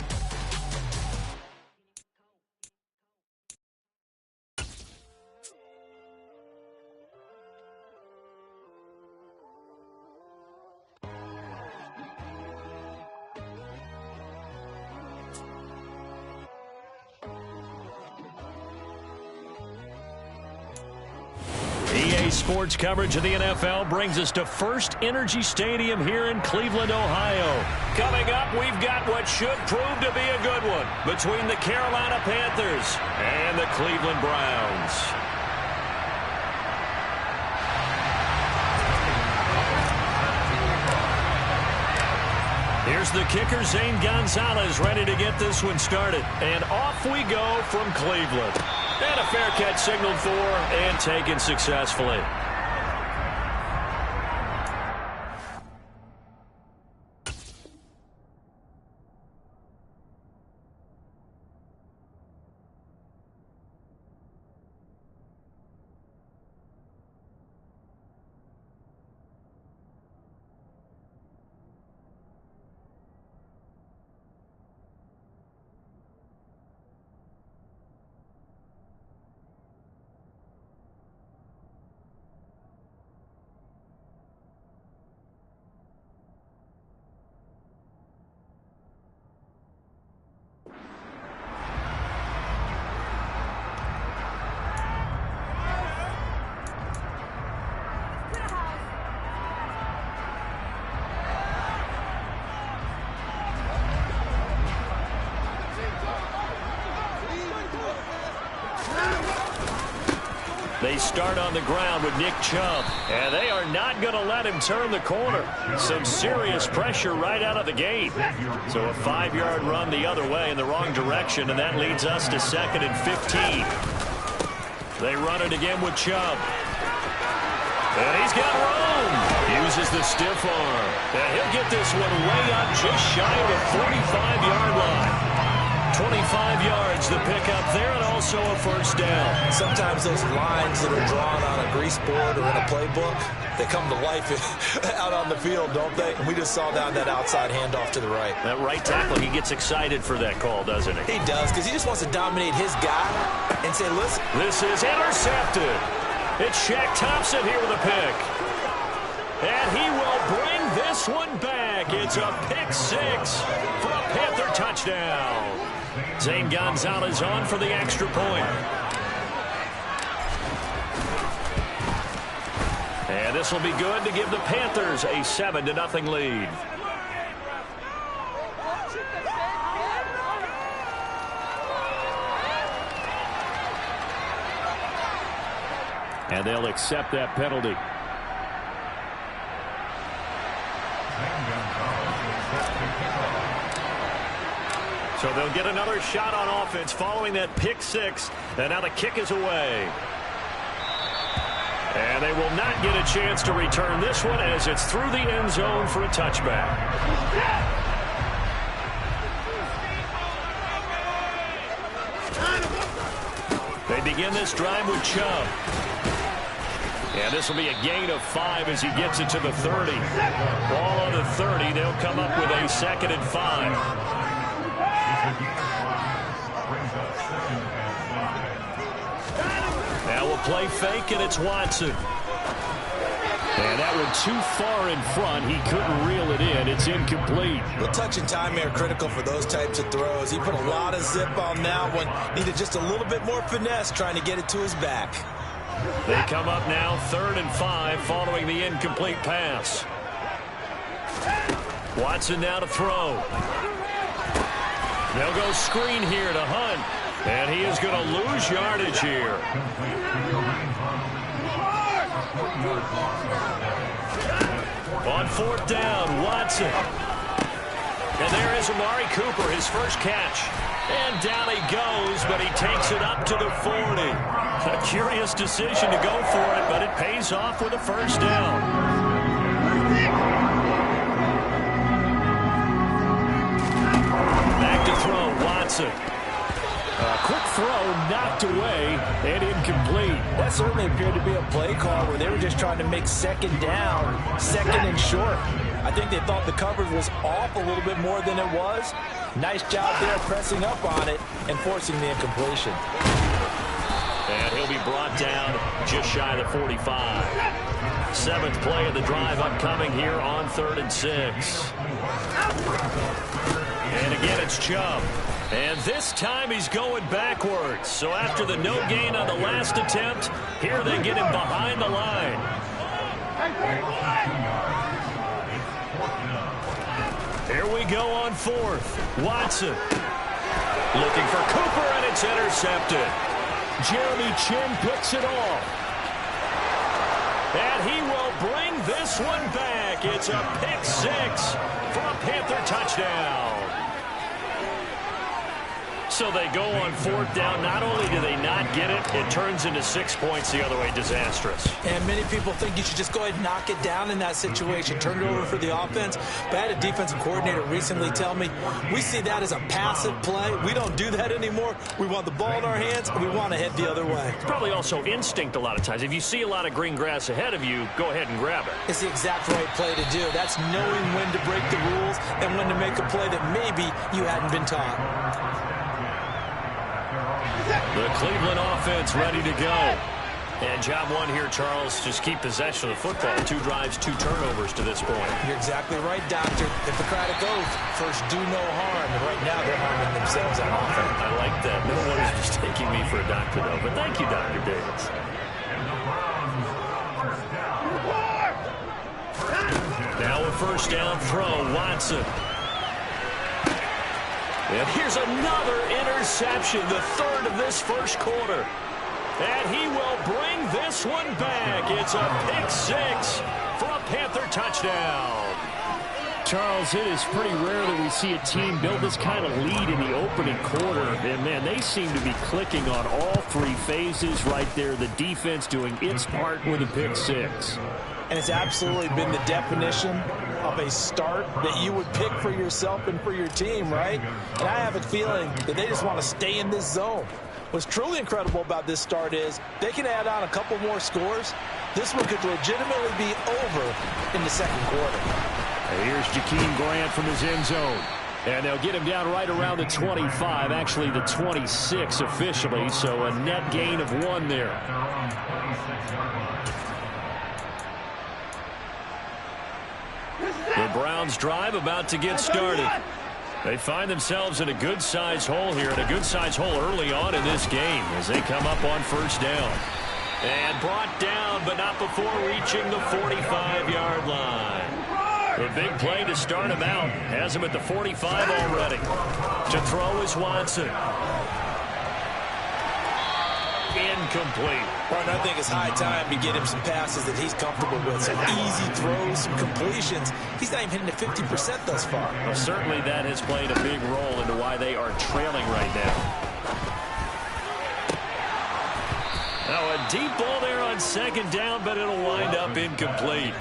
EA Sports coverage of the NFL brings us to First Energy Stadium here in Cleveland, Ohio. Coming up, we've got what should prove to be a good one between the Carolina Panthers and the Cleveland Browns. Here's the kicker, Zane Gonzalez, ready to get this one started. And off we go from Cleveland. And a fair catch signaled for and taken successfully. They start on the ground with Nick Chubb, and they are not going to let him turn the corner. Some serious pressure right out of the gate. So a 5-yard run the other way in the wrong direction, and that leads us to 2nd and 15. They run it again with Chubb. And he's got room. Uses the stiff arm. And he'll get this one way up just shy of the 45-yard line. 25 yards the pickup there, and also a first down. Sometimes those lines that are drawn on a grease board or in a playbook, they come to life out on the field, don't they? And we just saw that outside handoff to the right. That right tackle, he gets excited for that call, doesn't he? He does, because he just wants to dominate his guy and say, listen. This is intercepted. It's Shaq Thompson here with a pick. And he will bring this one back. It's a pick six for a Panther touchdown. Zane Gonzalez on for the extra point. And this will be good to give the Panthers a 7-0 lead. And they'll accept that penalty. So they'll get another shot on offense following that pick six. And now the kick is away. And they will not get a chance to return this one as it's through the end zone for a touchback. They begin this drive with Chubb. And this will be a gain of 5 as he gets it to the 30. Ball on the 30. They'll come up with a 2nd and 5. Now we'll play fake, and it's Watson. And that one too far in front. He couldn't reel it in. It's incomplete. The touch and time are critical for those types of throws. He put a lot of zip on that one. Needed just a little bit more finesse trying to get it to his back. They come up now 3rd and 5 following the incomplete pass. Watson now to throw. They'll go screen here to Hunt. And he is going to lose yardage here. On 4th down, Watson. And there is Amari Cooper, his first catch. And down he goes, but he takes it up to the 40. A curious decision to go for it, but it pays off with a first down. Back to throw, Watson. A quick throw knocked away and incomplete. That certainly appeared to be a play call where they were just trying to make 2nd down, 2nd and short. I think they thought the coverage was off a little bit more than it was. Nice job there pressing up on it and forcing the incompletion. And he'll be brought down just shy of the 45. 7th play of the drive upcoming here on 3rd and 6. And again, it's Chubb. And this time he's going backwards. So after the no gain on the last attempt, here they get him behind the line. Here we go on 4th. Watson looking for Cooper, and it's intercepted. Jeremy Chinn picks it off. And he will bring this one back. It's a pick 6 for a Panther touchdown. So they go on 4th down. Not only do they not get it, it turns into 6 points the other way. Disastrous. And many people think you should just go ahead and knock it down in that situation. Turn it over for the offense. But I had a defensive coordinator recently tell me, we see that as a passive play. We don't do that anymore. We want the ball in our hands, and we want to head the other way. It's probably also instinct a lot of times. If you see a lot of green grass ahead of you, go ahead and grab it. It's the exact right play to do. That's knowing when to break the rules and when to make a play that maybe you hadn't been taught. The Cleveland offense ready to go. And job one here, Charles, just keep possession of the football. 2 drives, 2 turnovers to this point. You're exactly right, Doctor. Hippocratic oath, first do no harm. And right now they're harming themselves on offense. I like that. No one is mistaking me for a doctor, though. But thank you, Dr. Davis. Now a first down throw, Watson. And here's another interception, the 3rd of this first quarter. And he will bring this one back. It's a pick 6 for a Panther touchdown. Charles, it is pretty rare that we see a team build this kind of lead in the opening quarter. And, man, they seem to be clicking on all 3 phases right there. The defense doing its part with a pick 6. And it's absolutely been the definition of a start that you would pick for yourself and for your team, right? And I have a feeling that they just want to stay in this zone. What's truly incredible about this start is they can add on a couple more scores. This one could legitimately be over in the 2nd quarter. And here's Jakeem Grant from his end zone. And they'll get him down right around the 25, actually the 26 officially, so a net gain of 1 there. The Browns drive about to get started. They find themselves in a good-sized hole here, and a good-sized hole early on in this game as they come up on 1st down. And brought down, but not before reaching the 45-yard line. A big play to start him out. Has him at the 45 already. To throw is Watson. Incomplete. Well, I think it's high time to get him some passes that he's comfortable with. Some easy throws, some completions. He's not even hitting the 50% thus far. Well, certainly that has played a big role into why why they are trailing right now. Now a deep ball there on second down, but it'll wind up incomplete.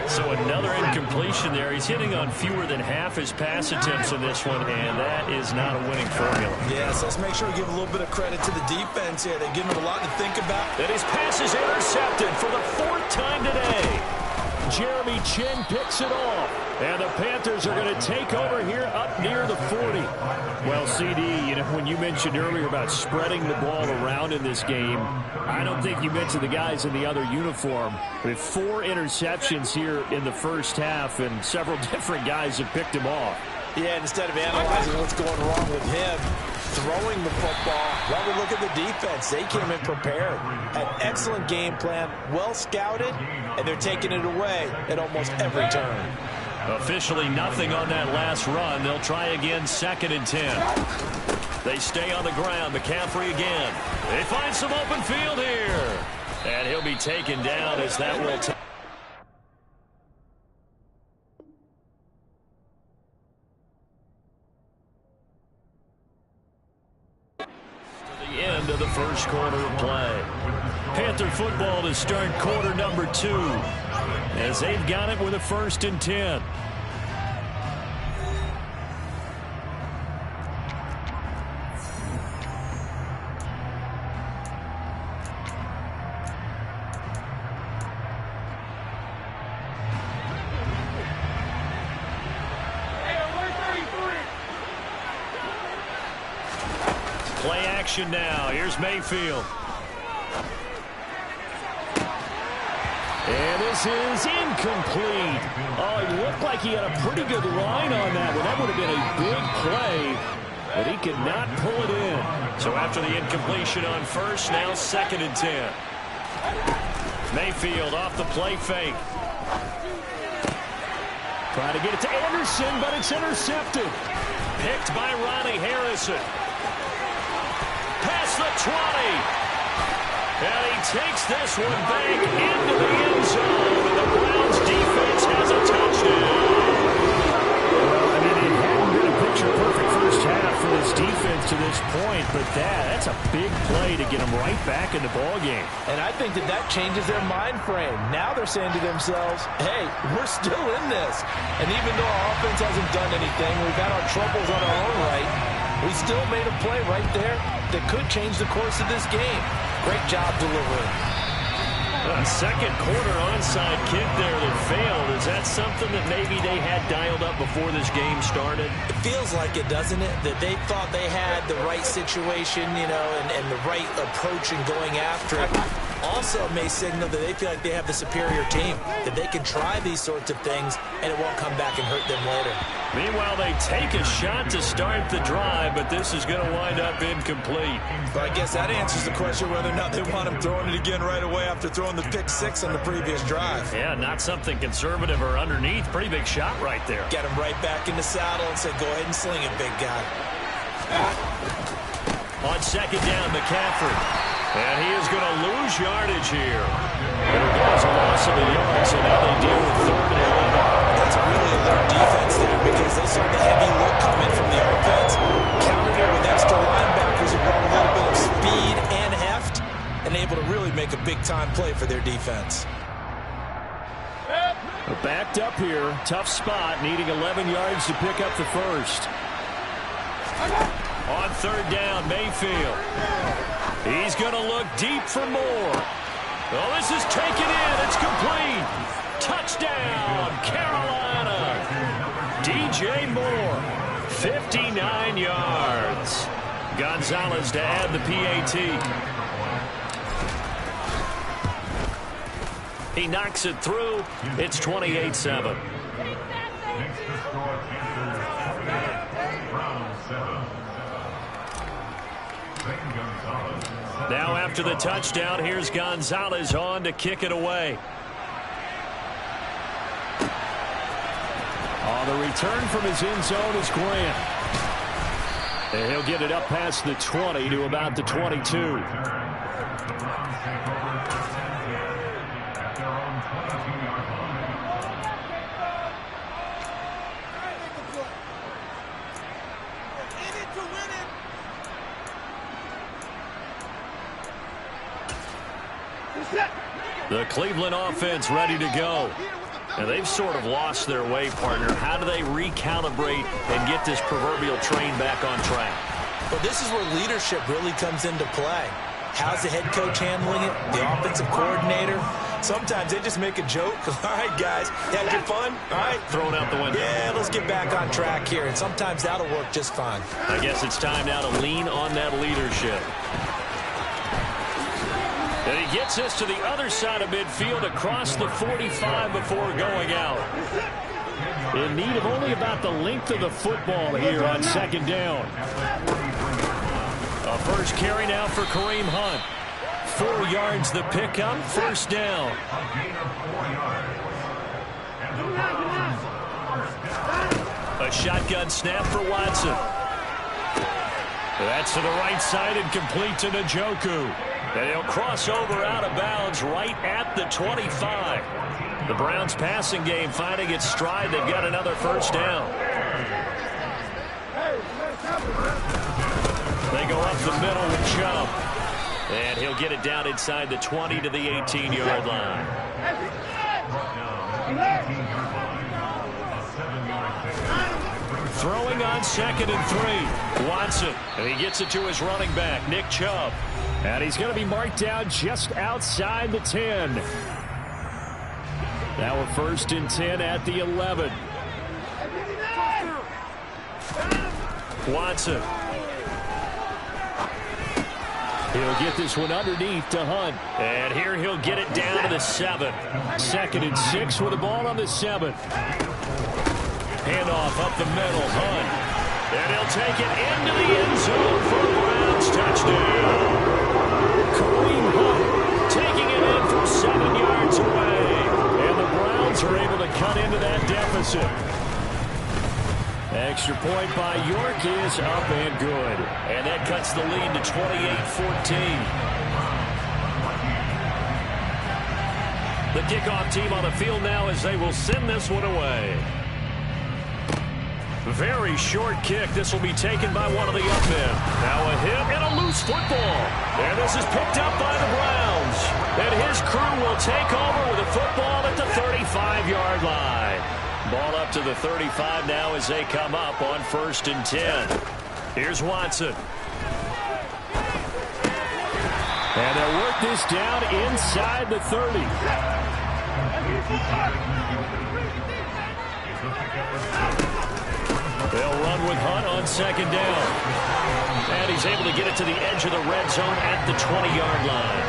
So another incompletion there. He's hitting on fewer than half his pass attempts in this one, and that is not a winning formula. Yes, let's make sure we give a little bit of credit to the defense here. They've given him a lot to think about. And his pass is intercepted for the 4th time today. Jeremy Chinn picks it off. And the Panthers are going to take over here up near the 40. Well, CD, you know, when you mentioned earlier about spreading the ball around in this game, I don't think you mentioned the guys in the other uniform. With 4 interceptions here in the first half, and several different guys have picked him off. Yeah, instead of analyzing what's going wrong with him, throwing the football, well, we look at the defense. They came in prepared, had excellent game plan, well scouted, and they're taking it away at almost every turn. Officially nothing on that last run. They'll try again, 2nd and 10. They stay on the ground. McCaffrey again. They find some open field here. And he'll be taken down as that will take. The end of the first quarter of play. Panther football to start quarter number 2 as they've got it with a 1st and 10. Play action now. Here's Mayfield. And this is incomplete. Oh, it looked like he had a pretty good line on that one. That would have been a big play, but he could not pull it in. So after the incompletion on first, now 2nd and 10. Mayfield off the play fake. Trying to get it to Anderson, but it's intercepted. Picked by Ronnie Harrison. Past the 20. And he takes this one back into the end zone. And the Browns defense has a touchdown. Well, I mean, it hadn't been a picture-perfect first half for this defense to this point, but that's a big play to get them right back in the ballgame. And I think that changes their mind frame. Now they're saying to themselves, hey, we're still in this. And even though our offense hasn't done anything, we've had our troubles on our own right, we still made a play right there that could change the course of this game. Great job delivering. A second quarter onside kick there that failed. Is that something that maybe they had dialed up before this game started? It feels like it, doesn't it? That they thought they had the right situation, you know, and the right approach in going after it. Also may signal that they feel like they have the superior team, that they can try these sorts of things and it won't come back and hurt them later. Meanwhile, they take a shot to start the drive, but this is going to wind up incomplete. But I guess that answers the question whether or not they want him throwing it again right away after throwing the pick 6 on the previous drive. Yeah, not something conservative or underneath. Pretty big shot right there. Get him right back in the saddle and say, go ahead and sling it, big guy. On second down, McCaffrey. And he is going to lose yardage here. There goes a loss of the yards, so now they deal with 3rd and 11. That's really alert defense there because they saw the heavy look coming from the offense. Countered it with extra linebackers who brought a little bit of speed and heft and able to really make a big-time play for their defense. Backed up here. Tough spot, needing 11 yards to pick up the first. On 3rd down, Mayfield. He's going to look deep for more. Well, this is taken in. It's complete. Touchdown, Carolina. DJ Moore, 59 yards. Gonzalez to add the PAT. He knocks it through. It's 28-7. Now after the touchdown, here's Gonzalez on to kick it away. Oh, the return from his end zone is Grant. And he'll get it up past the 20 to about the 22. The Cleveland offense ready to go. And they've sort of lost their way, partner. How do they recalibrate and get this proverbial train back on track? Well, this is where leadership really comes into play. How's the head coach handling it? The offensive coordinator? Sometimes they just make a joke. All right, guys, had your fun? All right. Thrown out the window. Yeah, let's get back on track here. And sometimes that'll work just fine. I guess it's time now to lean on that leadership. And he gets us to the other side of midfield across the 45 before going out. In need of only about the length of the football here on second down. A first carry now for Kareem Hunt. 4 yards the pickup, first down. A shotgun snap for Watson. That's to the right side and complete to Njoku. And he'll cross over out of bounds right at the 25. The Browns passing game finding its stride. They've got another first down. They go up the middle with Chubb. And he'll get it down inside the 20 to the 18-yard line. Throwing on 2nd and 3. Watson. And he gets it to his running back, Nick Chubb. And he's going to be marked down just outside the 10. Now a 1st and 10 at the 11. Watson. He'll get this one underneath to Hunt. And here he'll get it down to the 7. 2nd and 6 with the ball on the 7. Handoff up the middle, Hunt. And he'll take it into the end zone for a Browns touchdown. Kareem Hunt taking it in from 7 yards away. And the Browns are able to cut into that deficit. Extra point by York is up and good. And that cuts the lead to 28-14. The kickoff team on the field now as they will send this one away. Very short kick. This will be taken by one of the up men. Now a hit and a loose football. And this is picked up by the Browns. And his crew will take over with a football at the 35-yard line. Ball up to the 35 now as they come up on 1st and 10. Here's Watson. And they'll work this down inside the 30. They'll run with Hunt on 2nd down. And he's able to get it to the edge of the red zone at the 20-yard line.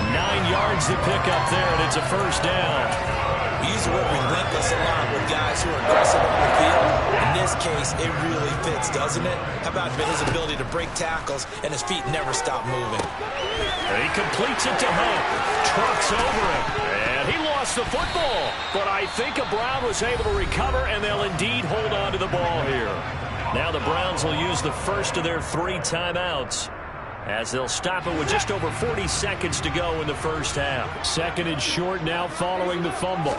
9 yards to pick up there, and it's a first down. We use the word relentless a lot with guys who are aggressive on the field. In this case, it really fits, doesn't it? How about his ability to break tackles and his feet never stop moving? And he completes it to Hunt. Trucks over him. And he lost the football. But I think a Brown was able to recover, and they'll indeed hold on to the ball here. Now the Browns will use the first of their 3 timeouts, as they'll stop it with just over 40 seconds to go in the first half. 2nd and short now following the fumble.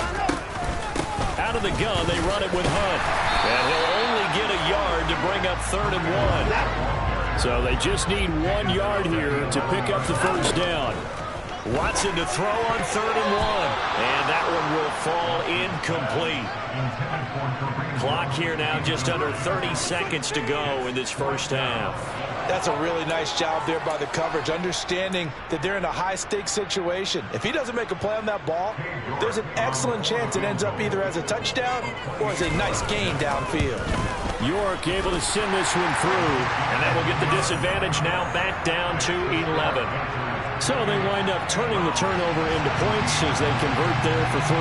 Out of the gun, they run it with Hunt. And he'll only get a yard to bring up 3rd and 1. So they just need 1 yard here to pick up the first down. Watson to throw on 3rd and 1. And that one will fall incomplete. Clock here now just under 30 seconds to go in this first half. That's a really nice job there by the coverage, understanding that they're in a high-stakes situation. If he doesn't make a play on that ball, there's an excellent chance it ends up either as a touchdown or as a nice gain downfield. York able to send this one through, and that will get the disadvantage now back down to 11. So they wind up turning the turnover into points as they convert there for 3.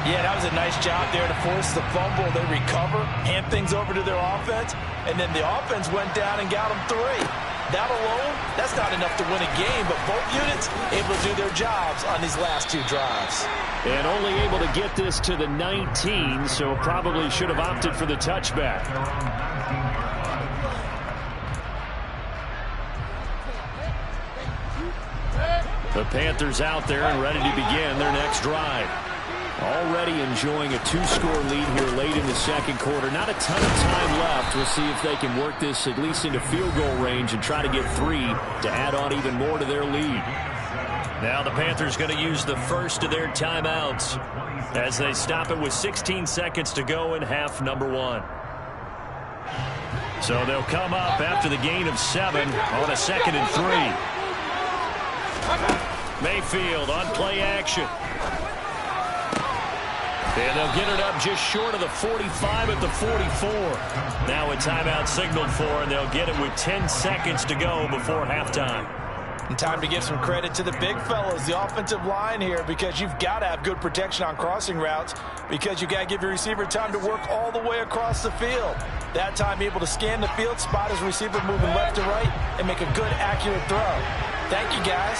Yeah, that was a nice job there to force the fumble. They recover, hand things over to their offense, and then the offense went down and got them 3. That alone, that's not enough to win a game, but both units able to do their jobs on these last 2 drives. And only able to get this to the 19, so probably should have opted for the touchback. The Panthers out there and ready to begin their next drive. Already enjoying a 2-score lead here late in the second quarter. Not a ton of time left. We'll see if they can work this at least into field goal range and try to get 3 to add on even more to their lead. Now the Panthers going to use the first of their timeouts as they stop it with 16 seconds to go in half number 1. So they'll come up after the gain of 7 on a 2nd and 3. Mayfield on play action. And they'll get it up just short of the 45 at the 44. Now a timeout signaled for, and they'll get it with 10 seconds to go before halftime. And time to give some credit to the big fellas, the offensive line here, because you've got to have good protection on crossing routes, because you've got to give your receiver time to work all the way across the field. That time able to scan the field, spot his receiver moving left to right, and make a good, accurate throw. Thank you, guys.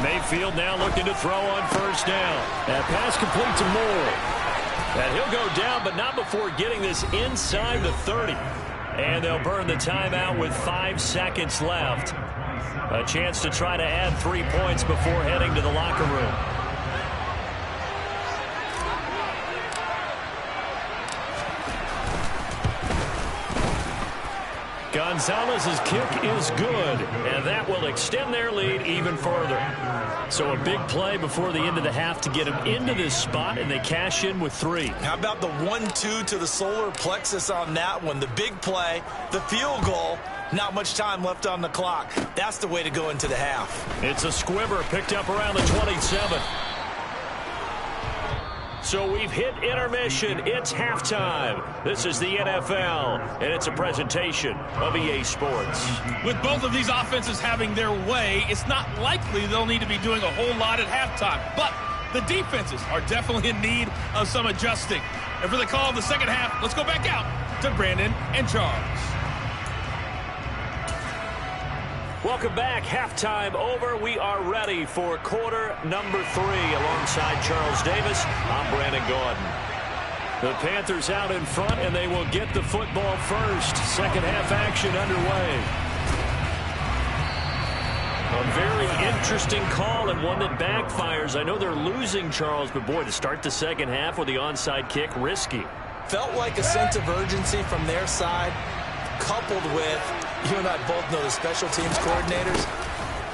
Mayfield now looking to throw on first down. That pass complete to Moore. And he'll go down, but not before getting this inside the 30. And they'll burn the timeout with 5 seconds left. A chance to try to add 3 points before heading to the locker room. Gonzalez's kick is good, and that will extend their lead even further. So a big play before the end of the half to get them into this spot, and they cash in with 3. How about the 1-2 to the solar plexus on that one? The big play, the field goal, not much time left on the clock. That's the way to go into the half. It's a squibber picked up around the 27. So we've hit intermission. It's halftime. This is the NFL, and it's a presentation of EA Sports. With both of these offenses having their way, it's not likely they'll need to be doing a whole lot at halftime. But the defenses are definitely in need of some adjusting. And for the call of the second half, let's go back out to Brandon and Charles. Welcome back. Halftime over. We are ready for quarter number 3. Alongside Charles Davis, I'm Brandon Gaudin. The Panthers out in front, and they will get the football first. Second half action underway. A very interesting call, and one that backfires. I know they're losing, Charles, but boy, to start the second half with the onside kick, risky. Felt like a sense of urgency from their side, coupled with, you and I both know the special teams coordinators,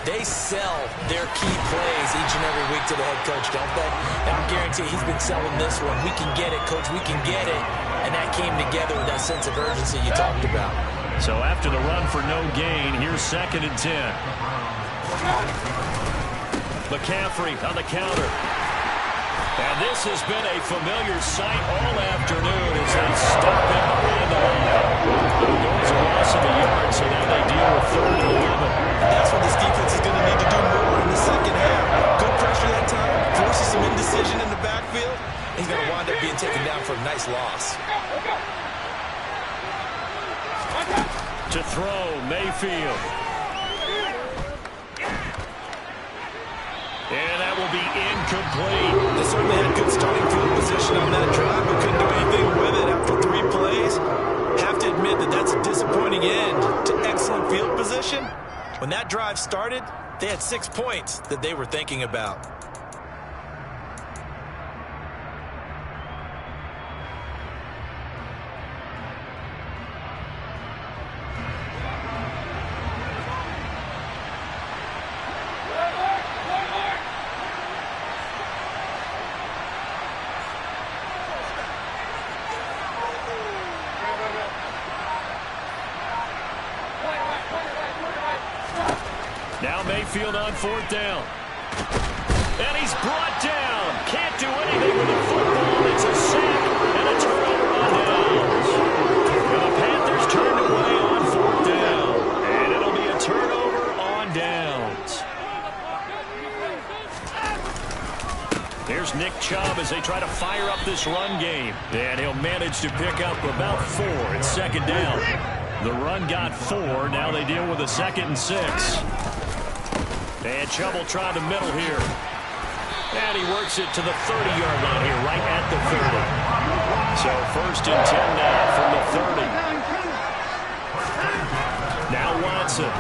they sell their key plays each and every week to the head coach, don't they? And I guarantee he's been selling this one. We can get it, coach, we can get it. And that came together with that sense of urgency you talked about. So after the run for no gain, here's 2nd and 10. McCaffrey on the counter. And this has been a familiar sight all afternoon as they stop him behind the line. It goes a loss of a yard, so now they deal with 3rd and 11. And that's what this defense is going to need to do more in the second half. Good pressure that time, forces some indecision in the backfield. He's going to wind up being taken down for a nice loss. To throw, Mayfield. And that will be incomplete. They certainly had good starting field position on that drive, but couldn't do anything with it after 3 plays. Have to admit that that's a disappointing end to excellent field position. When that drive started, they had 6 points that they were thinking about. Now Mayfield on 4th down. And he's brought down. Can't do anything with the football. It's a sack and a turnover on downs. And the Panthers turned away on 4th down. And it'll be a turnover on downs. Here's Nick Chubb as they try to fire up this run game. And he'll manage to pick up about 4. It's 2nd down. The run got 4. Now they deal with a 2nd and 6. And Chubb will try the middle here. And he works it to the 30-yard line here, right at the 30. So 1st and 10 now from the 30. Now Watson.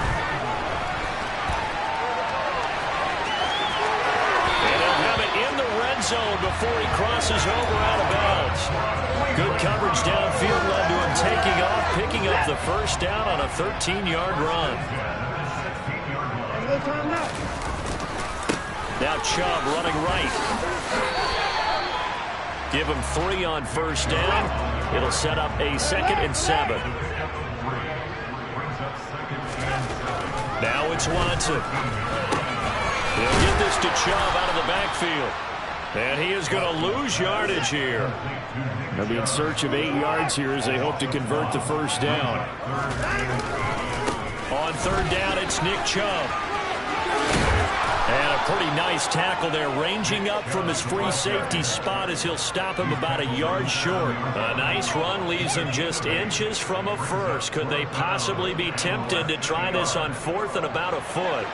zone before he crosses over out of bounds. Good coverage downfield led to him taking off, picking up the first down on a 13-yard run. Now Chubb running right. Give him 3 on first down. It'll set up a 2nd and 7. Now it's Watson. He'll get this to Chubb out of the backfield. And he is going to lose yardage here. They'll be in search of 8 yards here as they hope to convert the first down. On third down, it's Nick Chubb. And a pretty nice tackle there, ranging up from his free safety spot as he'll stop him about a yard short. A nice run leaves him just inches from a first. Could they possibly be tempted to try this on 4th and about a foot?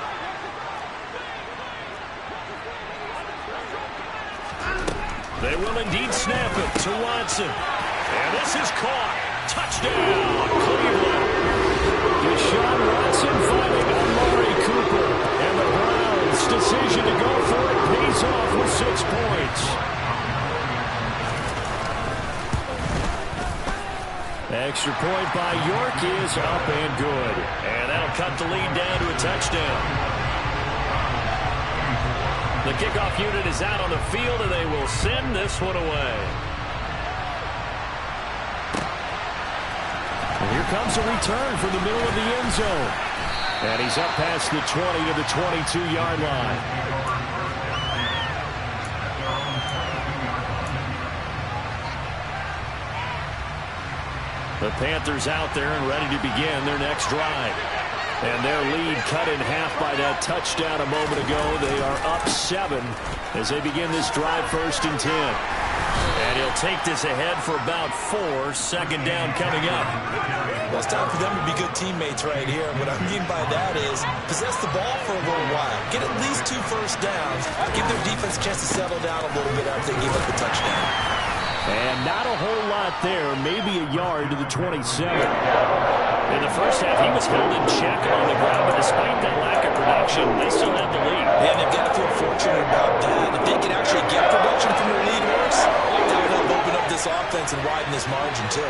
They will indeed snap it to Watson. And this is caught. Touchdown, Cleveland. Deshaun Watson finding Amari Cooper. And the Browns' decision to go for it pays off with 6 points. Extra point by York is up and good. And that'll cut the lead down to a touchdown. The kickoff unit is out on the field, and they will send this one away. And here comes a return from the middle of the end zone. And he's up past the 20 to the 22-yard line. The Panthers out there and ready to begin their next drive. And their lead cut in half by that touchdown a moment ago. They are up 7 as they begin this drive, 1st and 10. And he'll take this ahead for about 4. 2nd down coming up. Well, it's time for them to be good teammates right here. What I mean by that is possess the ball for a little while. Get at least 2 first downs. Give their defense a chance to settle down a little bit after they give up the touchdown. And not a whole lot there. Maybe a yard to the 27. In the first half, he was held in check on the ground, but despite that lack of production, they still have the lead. And they've got to feel fortunate about that. If they can actually get production from their lead horse, that will help open up this offense and widen this margin, too.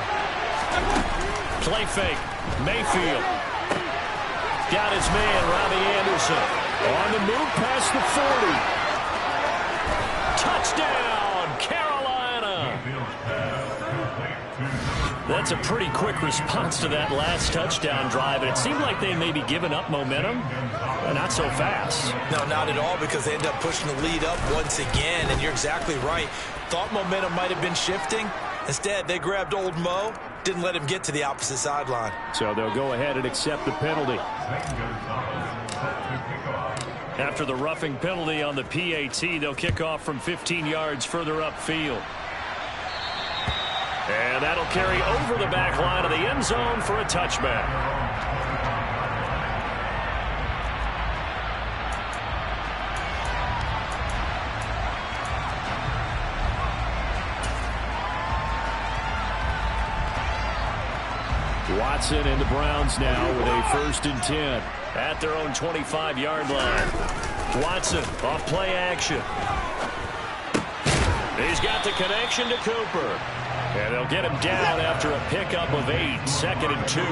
Play fake. Mayfield. Got his man, Robbie Anderson. On the move past the 40. Touchdown, Carolina. That's a pretty quick response to that last touchdown drive. And it seemed like they may be giving up momentum, but not so fast. No, not at all, because they end up pushing the lead up once again. And you're exactly right. Thought momentum might have been shifting. Instead, they grabbed old Mo, didn't let him get to the opposite sideline. So they'll go ahead and accept the penalty. After the roughing penalty on the PAT, they'll kick off from 15 yards further upfield. And that'll carry over the back line of the end zone for a touchback. Watson and the Browns now with a 1st and 10 at their own 25-yard line. Watson off play action. He's got the connection to Cooper. And they'll get him down after a pickup of 8. 2nd and 2. 8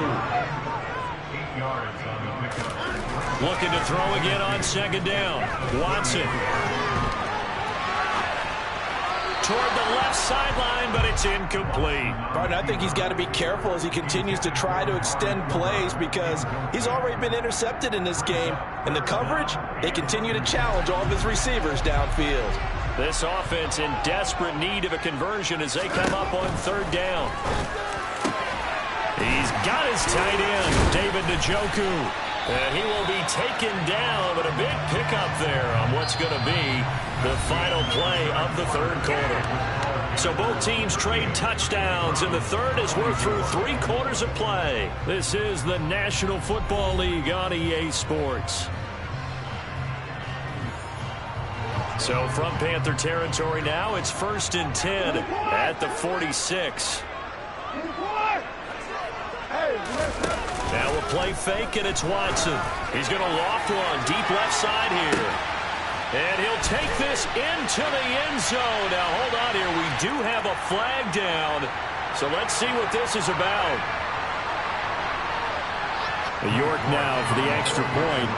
yards on the pickup. Looking to throw again on 2nd down. Watson. Toward the left sideline, but it's incomplete. Pardon, I think he's got to be careful as he continues to try to extend plays, because he's already been intercepted in this game. And the coverage, they continue to challenge all of his receivers downfield. This offense in desperate need of a conversion as they come up on 3rd down. He's got his tight end, David Njoku. And he will be taken down, but a big pickup there on what's going to be the final play of the 3rd quarter. So both teams trade touchdowns in the 3rd as we're through 3 quarters of play. This is the National Football League on EA Sports. So from Panther territory now, it's 1st and 10 at the 46. Now we'll play fake, and it's Watson. He's going to loft one deep left side here. And he'll take this into the end zone. Now, hold on here. We do have a flag down. So let's see what this is about. York now for the extra point.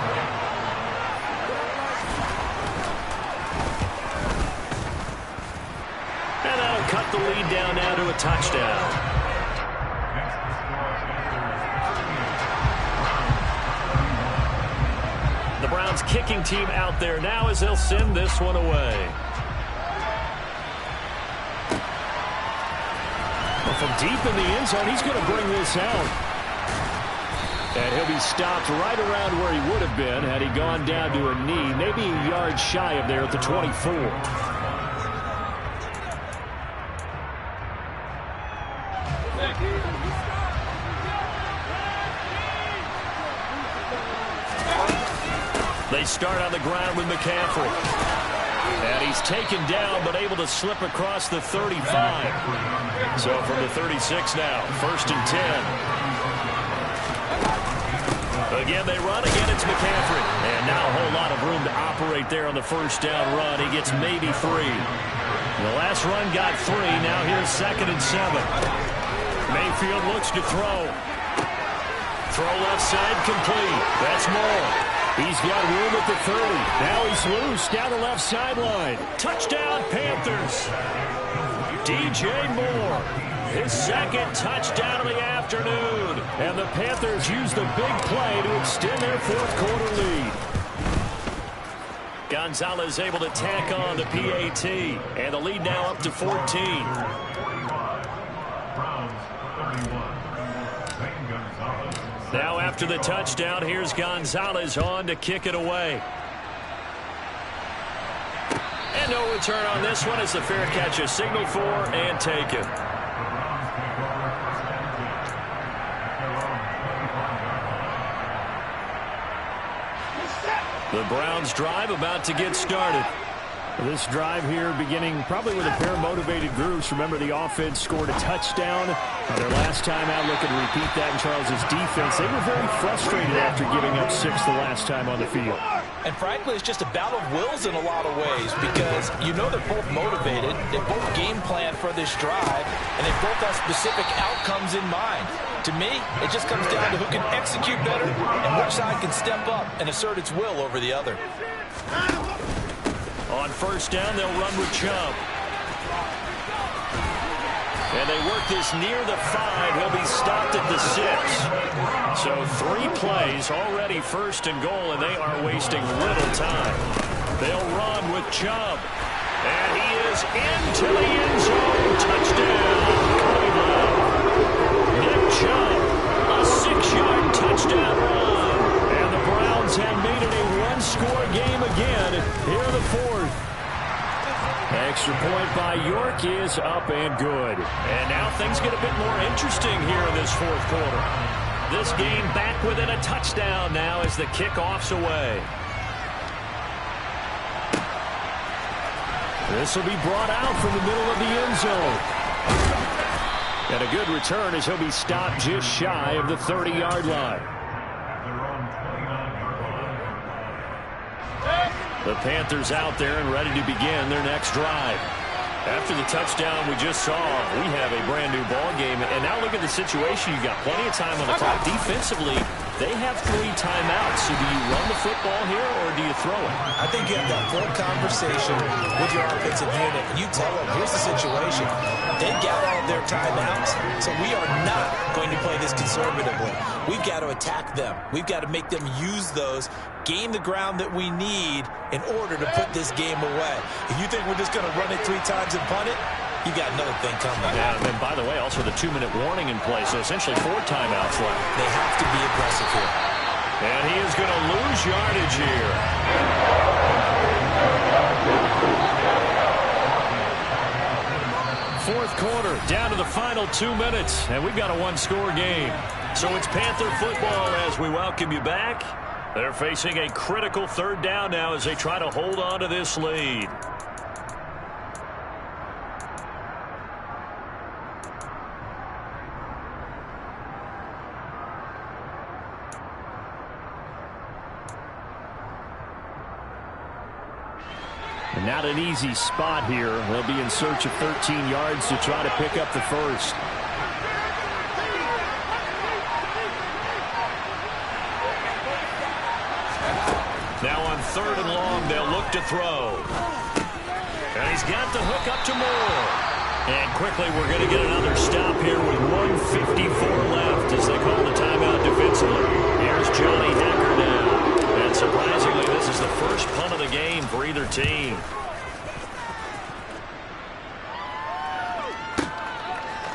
And that'll cut the lead down now to a touchdown. The Browns kicking team out there now as they'll send this one away. Well, from deep in the end zone, he's going to bring this out. And he'll be stopped right around where he would have been had he gone down to a knee, maybe a yard shy of there at the 24. They start on the ground with McCaffrey. And he's taken down but able to slip across the 35. So from the 36 now, 1st and 10. Again, they run. Again, it's McCaffrey. And now a whole lot of room to operate there on the first down run. He gets maybe 3. The last run got 3. Now here's 2nd and 7. Mayfield looks to throw. Throw left side complete. That's Moore. He's got room at the 30. Now he's loose down the left sideline. Touchdown, Panthers. DJ Moore. His 2nd touchdown of the afternoon. And the Panthers use the big play to extend their 4th quarter lead. Gonzalez able to tack on the PAT. And the lead now up to 14. Now after the touchdown, here's Gonzalez on to kick it away. And no return on this one as the fair catch is signaled for and taken. The Browns drive about to get started. This drive here beginning probably with a pair of motivated groups. Remember, the offense scored a touchdown. Their last time out, looking to repeat that in Charles's defense. They were very frustrated after giving up 6 the last time on the field. And frankly, it's just a battle of wills in a lot of ways because you know they're both motivated. They both game plan for this drive, and they both have specific outcomes in mind. To me, it just comes down to who can execute better and which side can step up and assert its will over the other. On first down, they'll run with Chubb. And they work this near the 5. He'll be stopped at the 6. So 3 plays, already 1st and goal, and they are wasting little time. They'll run with Chubb. And he is into the end zone. Touchdown, Cleveland. Nick Chubb, a 6-yard touchdown run. And the Browns have made it a 1-score game again here in the 4th. Extra point by York is up and good. And now things get a bit more interesting here in this 4th quarter. This game back within a touchdown now as the kickoff's away. This will be brought out from the middle of the end zone. And a good return as he'll be stopped just shy of the 30-yard line. The Panthers out there and ready to begin their next drive. After the touchdown we just saw, we have a brand-new ball game. And now look at the situation. You've got plenty of time on the clock. Defensively, they have 3 timeouts. So do you run the football here or do you throw it? I think you have that full conversation with your offensive unit, and you tell them, here's the situation. They've got all of their timeouts, so we are not going to play this conservatively. We've got to attack them. We've got to make them use those, gain the ground that we need in order to put this game away. If you think we're just going to run it 3 times and punt it, you got another thing coming. Yeah, and then, by the way, also the 2-minute warning in place, so essentially 4 timeouts left. They have to be aggressive here. And he is going to lose yardage here. Fourth quarter, down to the final 2 minutes, and we've got a 1-score game. So it's Panther football as we welcome you back. They're facing a critical 3rd down now as they try to hold on to this lead. Not an easy spot here. They'll be in search of 13 yards to try to pick up the first. Now on 3rd and long, they'll look to throw. And he's got the hook up to Moore. And quickly, we're going to get another stop here with 1:54 left as they call the timeout defensively. Here's Johnny Hekker now. And surprisingly, this is the first punt of the game for either team.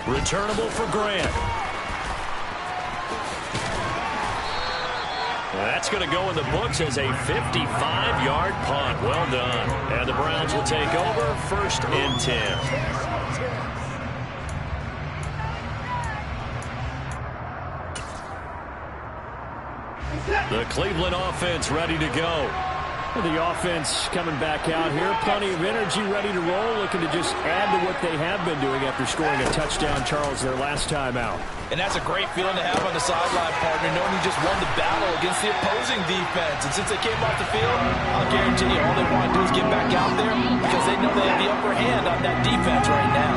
Returnable for Grant. That's going to go in the books as a 55-yard punt. Well done. And the Browns will take over 1st and 10. The Cleveland offense ready to go. The offense coming back out here. Plenty of energy, ready to roll, looking to just add to what they have been doing after scoring a touchdown, Charles, their last time out. And that's a great feeling to have on the sideline, partner, knowing you just won the battle against the opposing defense. And since they came off the field, I'll guarantee you all they want to do is get back out there because they know they have the upper hand on that defense right now.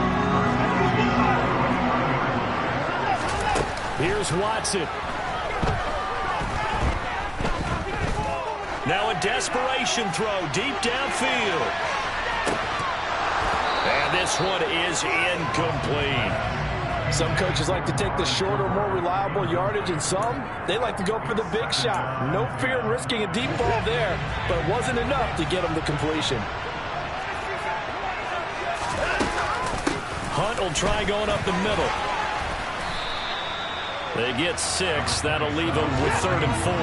Here's Watson. Now a desperation throw deep downfield. And this one is incomplete. Some coaches like to take the shorter, more reliable yardage, and some, they like to go for the big shot. No fear in risking a deep ball there, but it wasn't enough to get them the completion. Hunt will try going up the middle. They get 6. That'll leave them with 3rd and 4.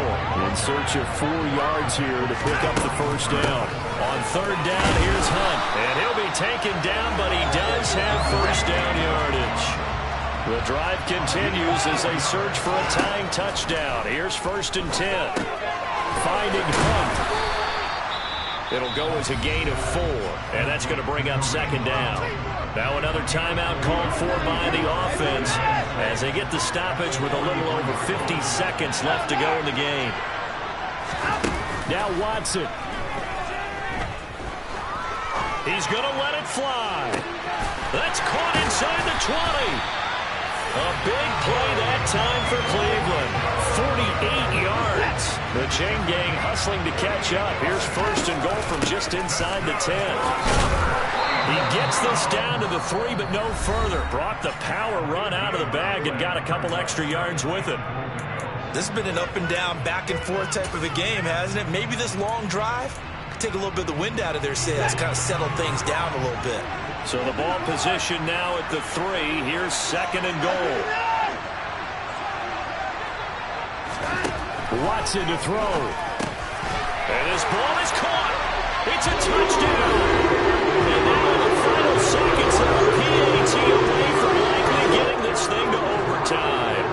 In search of 4 yards here to pick up the first down. On 3rd down, here's Hunt. And he'll be taken down, but he does have first down yardage. The drive continues as they search for a tying touchdown. Here's 1st and 10. Finding Hunt. It'll go as a gain of 4. And that's going to bring up 2nd down. Now another timeout called for by the offense as they get the stoppage with a little over 50 seconds left to go in the game. Now Watson. He's going to let it fly. That's caught inside the 20. A big play that time for Cleveland. 48 yards. The chain gang hustling to catch up. Here's 1st and goal from just inside the 10. He gets this down to the 3, but no further. Brought the power run out of the bag and got a couple extra yards with it. This has been an up and down, back and forth type of a game, hasn't it? Maybe this long drive could take a little bit of the wind out of their sails, kind of settle things down a little bit. So the ball position now at the 3. Here's 2nd and goal. Watson to throw. And his ball is caught. It's a touchdown. And now in the final seconds of the PAT away from likely getting this thing to overtime.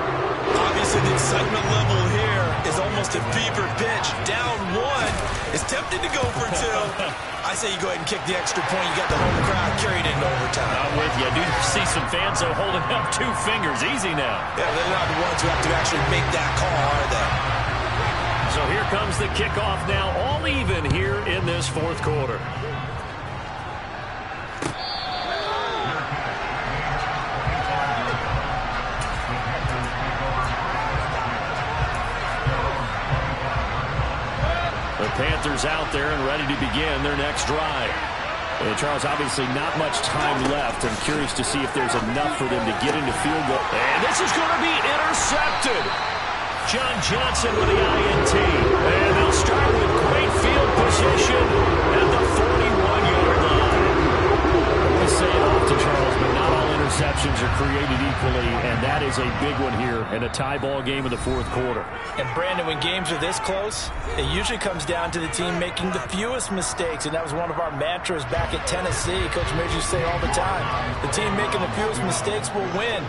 Obviously the excitement level here is almost a fever pitch. Down 1. Is tempted to go for 2. I say you go ahead and kick the extra point. You got the home crowd carried into overtime. I'm with you. I do see some fans though holding up 2 fingers. Easy now. Yeah, they're not the ones who have to actually make that call, are they? So here comes the kickoff now, all even here in this 4th quarter. The Panthers out there and ready to begin their next drive. Charles, obviously not much time left. I'm curious to see if there's enough for them to get into field goal. And this is going to be intercepted. John Johnson with the INT. And they'll start with great field position at the 41-yard line. I say it often, Charles, but not all interceptions are created equally, and that is a big one here in a tie ball game of the 4th quarter. And Brandon, when games are this close, it usually comes down to the team making the fewest mistakes, and that was one of our mantras back at Tennessee. Coach Major say all the time, the team making the fewest mistakes will win.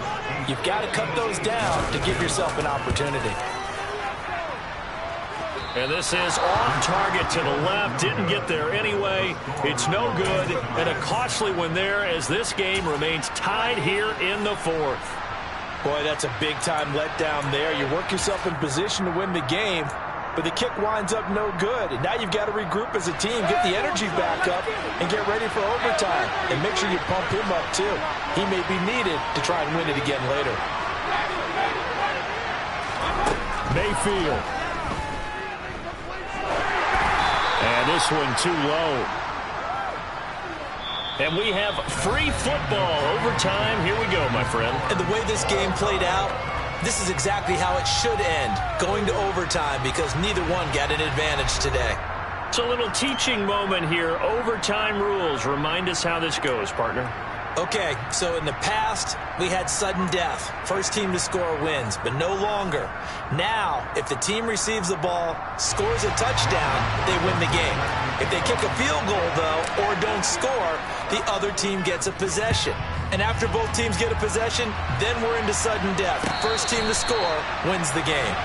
You've got to cut those down to give yourself an opportunity. And this is off target to the left. Didn't get there anyway. It's no good. And a costly one there as this game remains tied here in the 4th. Boy, that's a big-time letdown there. You work yourself in position to win the game, but the kick winds up no good. And now you've got to regroup as a team, get the energy back up, and get ready for overtime. And make sure you pump him up, too. He may be needed to try and win it again later. Mayfield. And this one too low. And we have free football. Overtime. Here we go, my friend. And the way this game played out, this is exactly how it should end, going to overtime, because neither one got an advantage today. It's a little teaching moment here. Overtime rules. Remind us how this goes, partner. Okay, so in the past, we had sudden death. First team to score wins, but no longer. Now, if the team receives the ball, scores a touchdown, they win the game. If they kick a field goal, though, or don't score, the other team gets a possession. And after both teams get a possession, then we're into sudden death. First team to score wins the game.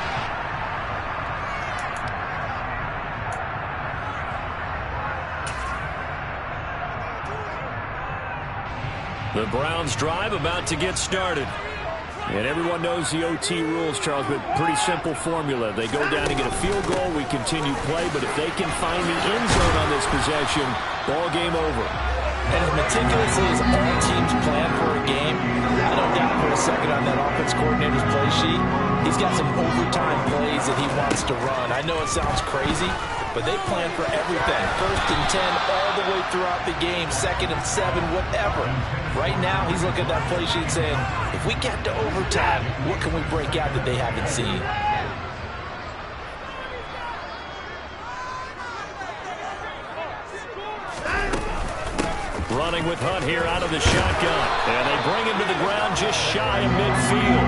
The Browns drive about to get started. And everyone knows the OT rules, Charles, but pretty simple formula. They go down and get a field goal, we continue play, but if they can find the end zone on this possession, ball game over. And as meticulously as all teams plan for a game, I don't doubt for a second on that offense coordinator's play sheet, he's got some overtime plays that he wants to run. I know it sounds crazy, but they plan for everything. 1st and 10 all the way throughout the game, 2nd and 7, whatever. Right now, he's looking at that play sheet saying, if we get to overtime, what can we break out that they haven't seen? Running with Hunt here out of the shotgun. And they bring him to the ground just shy of midfield.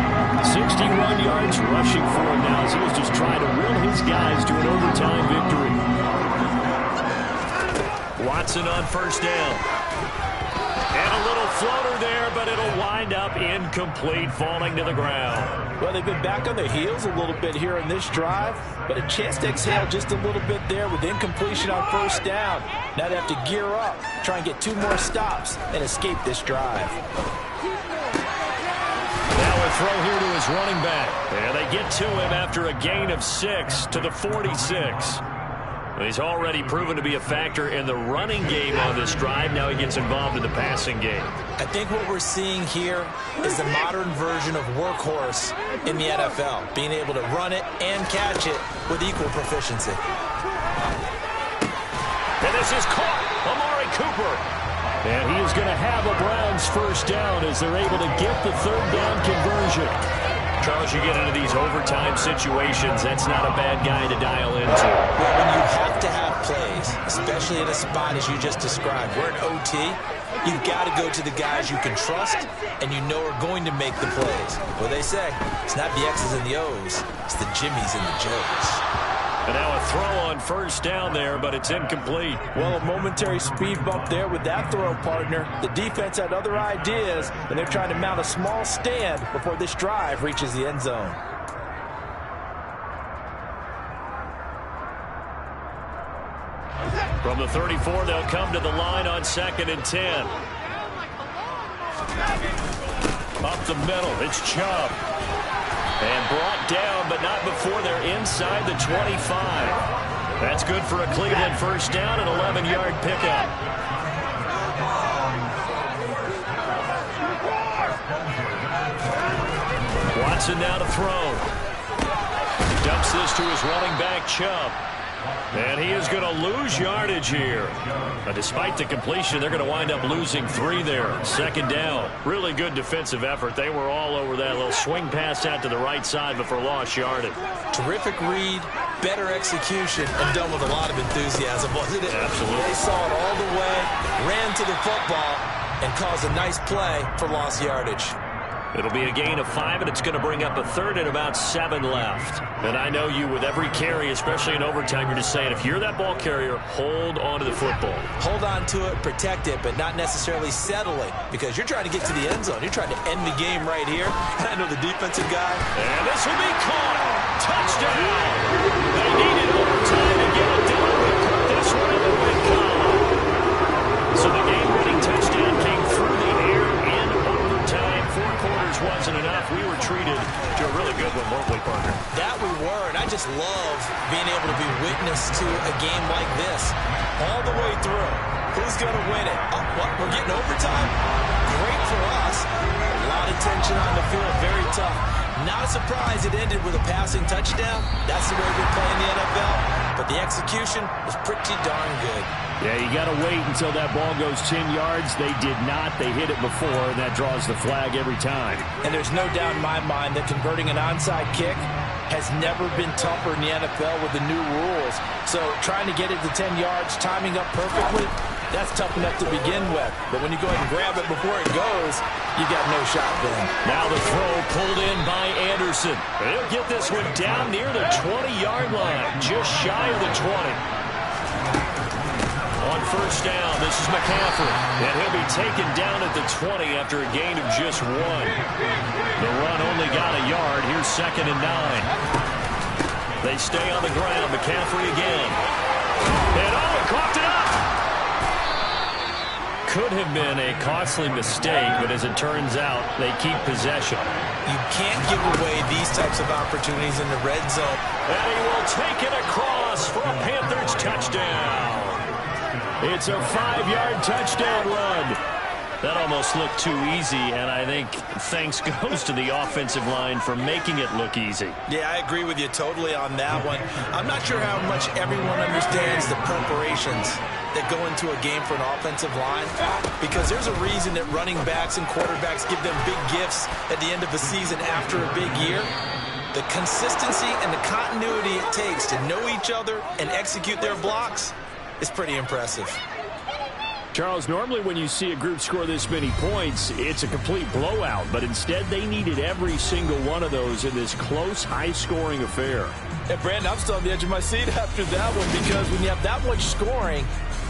61 yards rushing for him now as he was just trying to will his guys to an overtime victory. Watson on first down. And a little floater there, but it'll wind up incomplete, falling to the ground. Well, they've been back on their heels a little bit here in this drive, but a chance to exhale just a little bit there with incompletion on first down. Now they have to gear up, try and get 2 more stops, and escape this drive. Now a throw here to his running back. And they get to him after a gain of 6 to the 46. He's already proven to be a factor in the running game on this drive. Now he gets involved in the passing game. I think what we're seeing here is the modern version of workhorse in the NFL, being able to run it and catch it with equal proficiency. And this is caught. Amari Cooper. And he is going to have a Browns first down as they're able to get the 3rd down conversion. Charles, you get into these overtime situations, that's not a bad guy to dial into. Well, when you have to have plays, especially in a spot as you just described, we're in OT, you've got to go to the guys you can trust and you know are going to make the plays. What they say, it's not the X's and the O's, it's the Jimmies and the Joes. And now a throw on first down there, but it's incomplete. Well, a momentary speed bump there with that throw, partner. The defense had other ideas, and they're trying to mount a small stand before this drive reaches the end zone. From the 34, they'll come to the line on 2nd and 10. Up the middle, it's Chubb. And brought down, but not before they're inside the 25. That's good for a Cleveland first down, an 11-yard pickup. Watson now to throw. Dumps this to his running back, Chubb. And he is going to lose yardage here. But despite the completion, they're going to wind up losing 3 there. 2nd down. Really good defensive effort. They were all over that little swing pass out to the right side before lost yardage. Terrific read, better execution, and done with a lot of enthusiasm, wasn't it? Absolutely. They saw it all the way, ran to the football, and caused a nice play for lost yardage. It'll be a gain of 5, and it's going to bring up a 3rd and about 7 left. And I know you, with every carry, especially in overtime, you're just saying, if you're that ball carrier, hold on to the football. Hold on to it, protect it, but not necessarily settling, because you're trying to get to the end zone. You're trying to end the game right here. And I know the defensive guy. And this will be caught. Touchdown. They needed overtime to get it done. They put this one in the win column. So the game-winning touchdown came through the air in overtime. 4 quarters yards wasn't enough. We were treated to a really good one, weren't we, partner? That we were, and I just love being able to be witness to a game like this all the way through. Who's going to win it? Oh, what? We're getting overtime? Great for us. A lot of tension on the field. Very tough. Not a surprise it ended with a passing touchdown. That's the way we play in the NFL. But the execution was pretty darn good. Yeah, you got to wait until that ball goes 10 yards. They did not. They hit it before, and that draws the flag every time. And there's no doubt in my mind that converting an onside kick has never been tougher in the NFL with the new rules. So trying to get it to 10 yards, timing up perfectly, that's tough enough to begin with. But when you go ahead and grab it before it goes, you got no shot then. Now the throw pulled in by Anderson. He'll get this one down near the 20-yard line, just shy of the 20. On first down, this is McCaffrey, and he'll be taken down at the 20 after a gain of just 1. The run only got a yard. Here's 2nd and 9. They stay on the ground. McCaffrey again. And he coughed it up. Could have been a costly mistake, but as it turns out, they keep possession. You can't give away these types of opportunities in the red zone. And he will take it across for a Panthers touchdown. It's a 5-yard touchdown run. That almost looked too easy, and I think thanks goes to the offensive line for making it look easy. Yeah, I agree with you totally on that one. I'm not sure how much everyone understands the preparations that go into a game for an offensive line, because there's a reason that running backs and quarterbacks give them big gifts at the end of the season after a big year. The consistency and the continuity it takes to know each other and execute their blocks is pretty impressive. Charles, normally when you see a group score this many points, it's a complete blowout, but instead they needed every single one of those in this close, high-scoring affair. Yeah, Brandon, I'm still on the edge of my seat after that one, because when you have that much scoring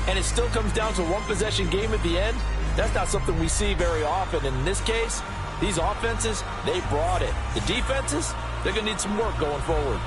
and it still comes down to a one-possession game at the end, that's not something we see very often. And in this case, these offenses, they brought it. The defenses, they're going to need some work going forward.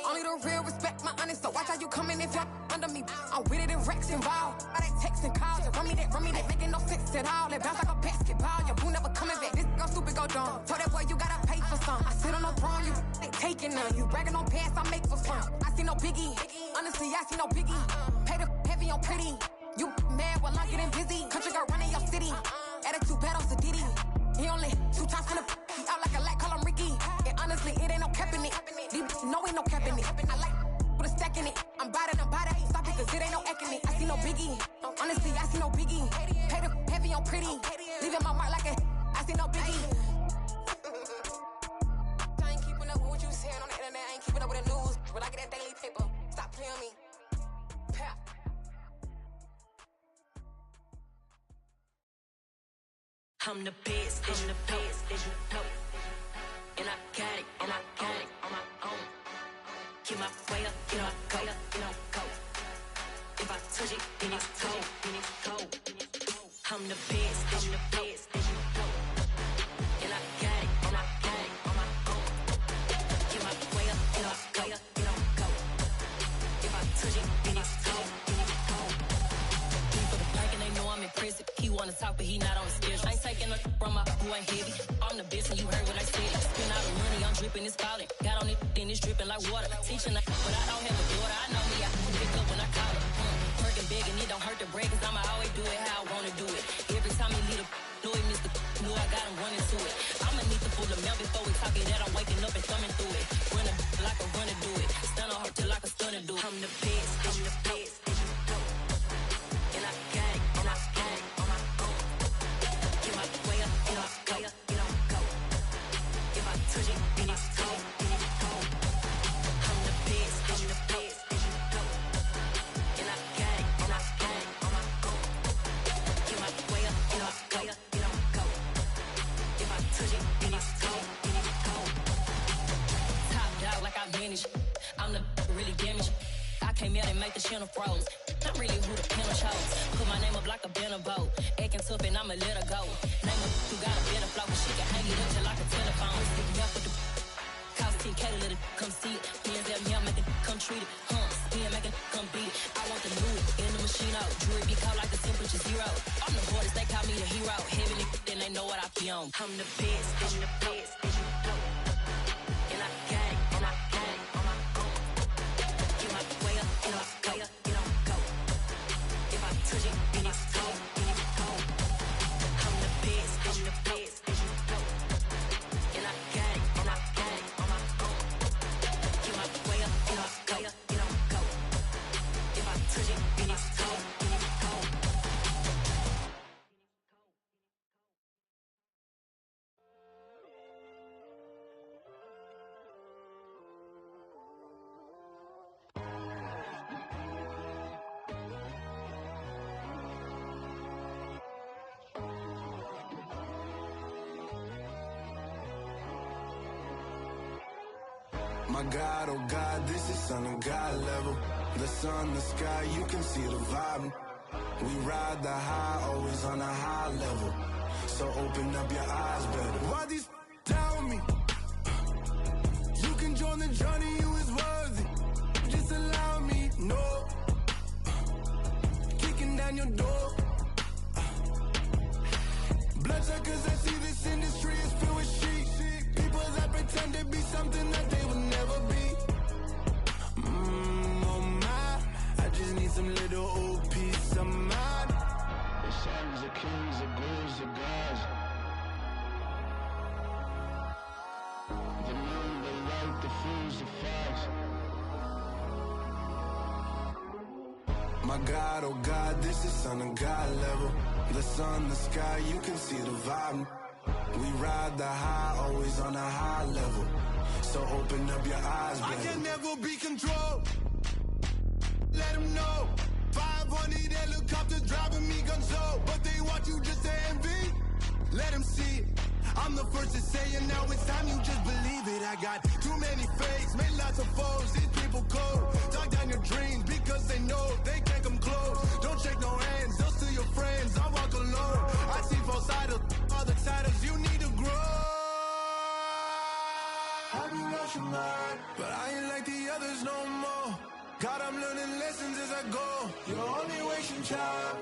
Only the real respect my honest, so watch how you coming if you're under me. I'm with it in Rex involved. I they texting calls, run me that, making no sense at all. It bounce like a basketball, your boo never coming back. This go stupid, go dumb. Told that boy you gotta pay for some. I sit on no throne, you ain't taking none. You bragging on pants, I make for fun. I see no biggie, honestly I see no biggie. Pay the heavy on pretty. You mad while I'm getting busy. Country girl running your city. Attitude bad on Sadiddy. He only biggie. Honestly, I see no biggie. Pay the heavy on pretty. Leaving my mark like a. I see no biggie. I ain't keeping up with what you saying on the internet. I ain't keeping up with the news. But I get that daily paper. Stop playing me. Pap. I'm the best, I'm the best, as you know. And I got it, and I got it on my own. Get my way up, get on go, get on go. If I touch it, then it's cold, then it's cold. I'm the best, as you know. And I got it, and I got it on my own. Get my way up, get on go, get on go. If I touch it, then it's cold, then it's cold. He for the perk and they know I'm impressive. He wanna talk, but he not on the schedule. I ain't taking a from my who ain't heavy. I'm the best and you heard what I said. Spend all the money, I'm dripping, it's falling. Got on it, then it's dripping like water. Teaching her, but I don't have a daughter. I know me, I can pick up when I call her. Working big and it don't hurt the break, cause I'ma always do it how I wanna do it. Every time he lead a know he missed the know I got him running to it. I'ma need the full amount before we talk it that I'm waking up and thumbing through it. Run a like a runner do it. Stun on her till I can stun and do it. I'm the best, I'm the best, as you know. And I got it, and I got it on my own. Get my way up, get on go, get on go. If I touch it, then it's cold, then it's cold. I'm the best, as you know. And I got it, and I got it on my own. Get my way up, get on go, get on go. If I touch it, then it's cold, then it's cold. Top dog like I manage. I'm the really damaged. I came out and make the channel froze. Not really who the panel chose. Put my name up like a banner boat. Acting tough and I'ma let her go. Name her who got a better flow. Cause she can hang it up till like a telephone. Stick me up with the cost 10K to let it come see it. Hands at me, I make it come treat it. Spin, make it come beat it. I want the new in the machine out. Jewelry be cold like the temperature 0. I'm the hardest, they call me the hero. Heavy then they know what I be on. I'm the best, I'm the best, as you know. And I got it, and I got it on my own. Get my way up, get on go, get on go. If I touch it, then it's cold, then it's cold. I'm the best, as you know. And I got it, and I got it on my own. Get my way up, get on go, get on go. If I touch it, then it's cold, then it's cold. My God, oh God, this is Son of God level. The sun, the sky, you can see the vibe. We ride the high, always on a high level. So open up your eyes better. Why these tell me? You can join the journey, you is worthy. Just allow me, no. Kicking down your door. Bloodsuckers, I see this industry is filled with sheep. People that pretend to be something that they will never be. Oh my, I just need some little old peace of mind. The sons of kings, the ghouls, the gods. The moon, the light, the fools, the facts. My God, oh God, this is Son of God level. The sun, the sky, you can see the vibe. We ride the high, always on a high level. So open up your eyes, baby. I can never be controlled. Let them know. 500 helicopters driving me gonzo. But they want you just to envy. Let them see it. I'm the first to say it, now it's time you just believe it. I got too many fakes, made lots of foes. These people cold. Talk down your dreams because they know they can't come close. Don't shake no hands, those to your friends. I walk alone. I see false idols, other titles. You need to grow. Have you lost your mind? But I ain't like the others no more. God, I'm learning lessons as I go. You're only wasting time.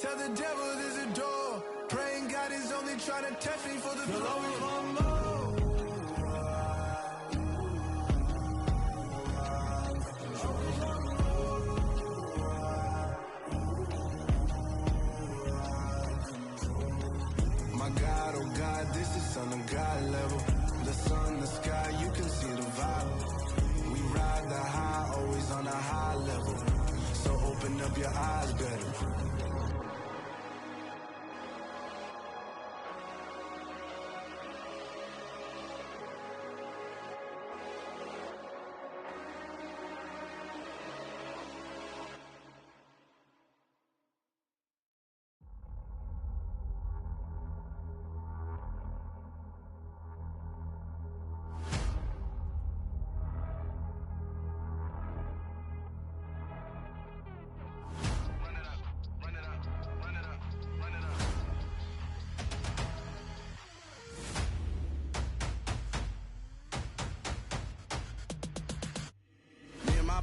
Tell the devil there's a door. Praying God is only trying to test me for the flow. You'll always want more. My God, oh God, this is Son of God level. The sun, the sky, you can see the vibe. We ride the high, always on a high level. So open open up your eyes better.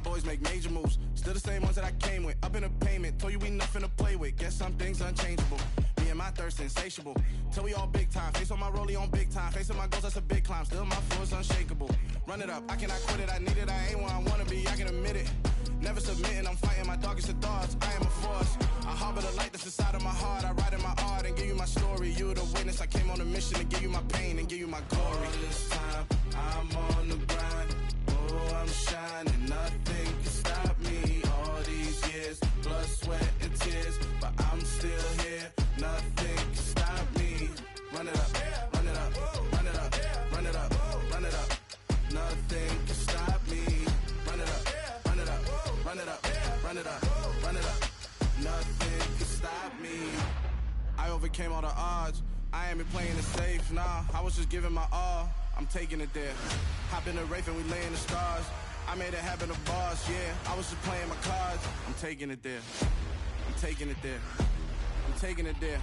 Boys make major moves, still the same ones that I came with. Up in a payment, told you we nothing to play with. Guess some things unchangeable. Me and my thirst insatiable. Till we all big time. Face on my rollie on big time. Facing my goals, that's a big climb. Still my floor is unshakable. Run it up, I cannot quit it. I need it, I ain't where I wanna be. I can admit it. Never submitting, I'm fighting my darkest of thoughts. I am a force. I harbor the light that's inside of my heart. I write in my art and give you my story. You the witness. I came on a mission to give you my pain and give you my glory. All this time, I'm on the grind. Oh, I'm shining, nothing can stop me. All these years, blood, sweat, and tears, but I'm still here. Nothing can stop me. Run it up, run it up, run it up, run it up, run it up. Nothing can stop me. Run it up, run it up, run it up, run it up, run it up. Nothing can stop me. I overcame all the odds. I ain't been playing it safe, nah. I was just giving my all. I'm taking it there. Hop in the Wraith and we lay in the stars. I made it happen to boss, yeah. I was just playing my cards. I'm taking it there. I'm taking it there. I'm taking it there.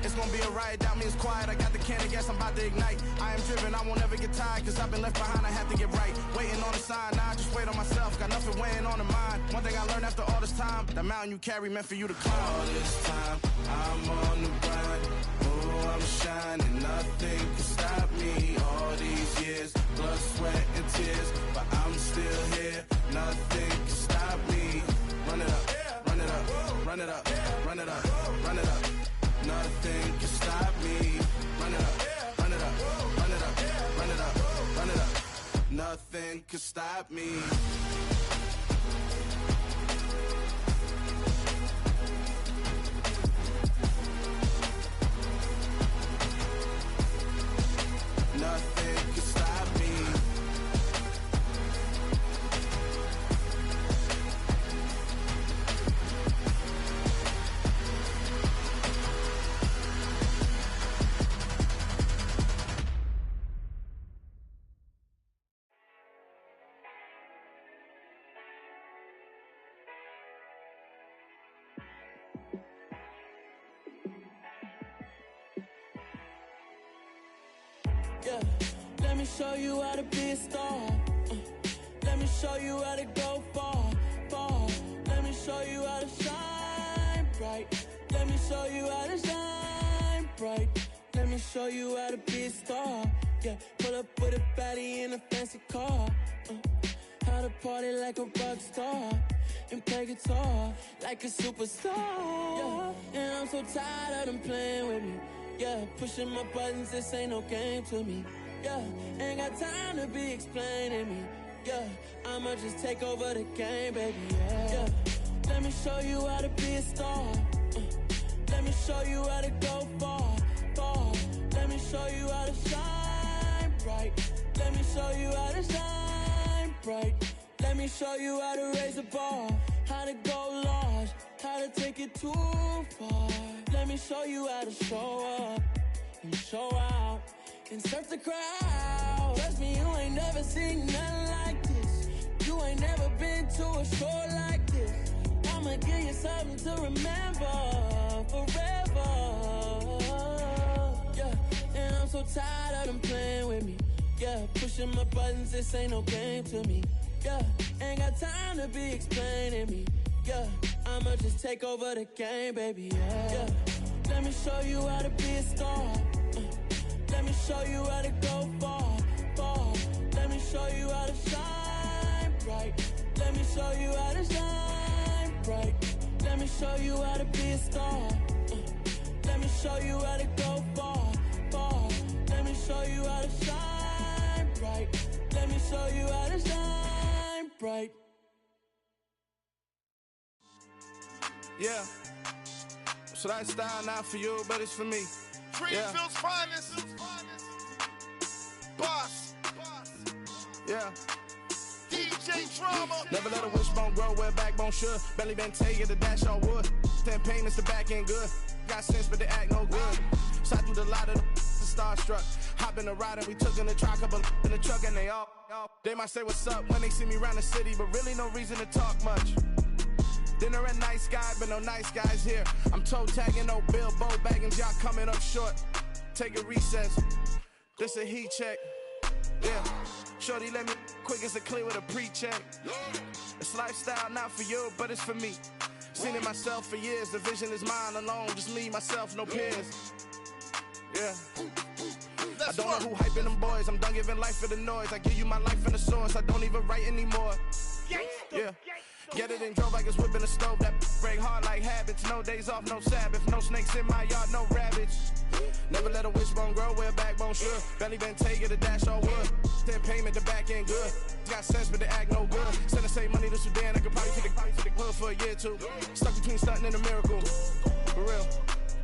It's gonna be a riot, doubt me it's quiet. I got the can of gas, I'm about to ignite. I am driven, I won't ever get tired, cause I've been left behind, I have to get right. Waiting on a sign, now I just wait on myself. Got nothing weighing on the mind. One thing I learned after all this time, the mountain you carry meant for you to climb. All this time, I'm on the grind. Oh, I'm shining, nothing can stop me. All these years, blood, sweat, and tears, but I'm still here. Nothing can stop me. Run it up, run it up, run it up, run it up, run it up. Nothing can stop me. Run it up, run it up, run it up, run it up, run it up. Nothing can stop me. Nothing can stop me. Yeah, let me show you how to be a star. Let me show you how to go far, far. Let me show you how to shine bright. Let me show you how to shine bright. Let me show you how to be a star. Yeah, pull up with a baddie in a fancy car. How to party like a rock star and play guitar like a superstar. Yeah, and I'm so tired of them playing with me. Yeah, pushing my buttons, this ain't no game to me. Yeah, ain't got time to be explaining me. Yeah, I'ma just take over the game, baby. Yeah, let me show you how to be a star. Let me show you how to go far, far. Let me show you how to shine bright. Let me show you how to shine bright. Let me show you how to raise the bar, how to go large, how to take it too far. Let me show you how to show up and show out and surf the crowd. Trust me, you ain't never seen nothing like this. You ain't never been to a show like this. I'ma give you something to remember forever. Yeah, and I'm so tired of them playing with me. Yeah, pushing my buttons, this ain't no game to me. Yeah, ain't got time to be explaining me. Yeah, I'ma just take over the game, baby. Yeah, let me show you how to be a star. Let me show you how to go far, far. Let me show you how to shine bright. Let me show you how to shine bright. Let me show you how to be a star. Let me show you how to go far, far. Let me show you how to shine bright. Let me show you how to shine bright. Yeah. So that style not for you, but it's for me. Greenfield's finest. Boss. Yeah. DJ Drama. Never let a wishbone grow where backbone should. Belly been taking the dash all wood. 10 payments, the back end good. Got sense, but they act no good. Shot through the lot of the starstruck. Hop in the ride and we took in the truck, couple in the truck, and they all. They might say what's up when they see me around the city, but really no reason to talk much. Dinner at Nice Guy, but no nice guys here. I'm toe tagging, no Bilbo bagging, y'all coming up short. Take a recess. This a heat check. Yeah. Shorty let me quick as a clear with a pre-check. It's lifestyle not for you, but it's for me. Seen it myself for years. The vision is mine alone. Just me, myself, no peers. Yeah. I don't know who hyping them boys. I'm done giving life for the noise. I give you my life in the source. I don't even write anymore. Yeah. Get it and drove like it's whipping a stove. That break hard like habits. No days off, no Sabbath. No snakes in my yard, no rabbits. Never let a wishbone grow where backbone should. Belly been taking the dash all wood. 10 payment, the back end good. Got sense, but they act no good. Send the same money to Sudan. I could probably take the hood for a year or two. Stuck between stunting and a miracle. For real.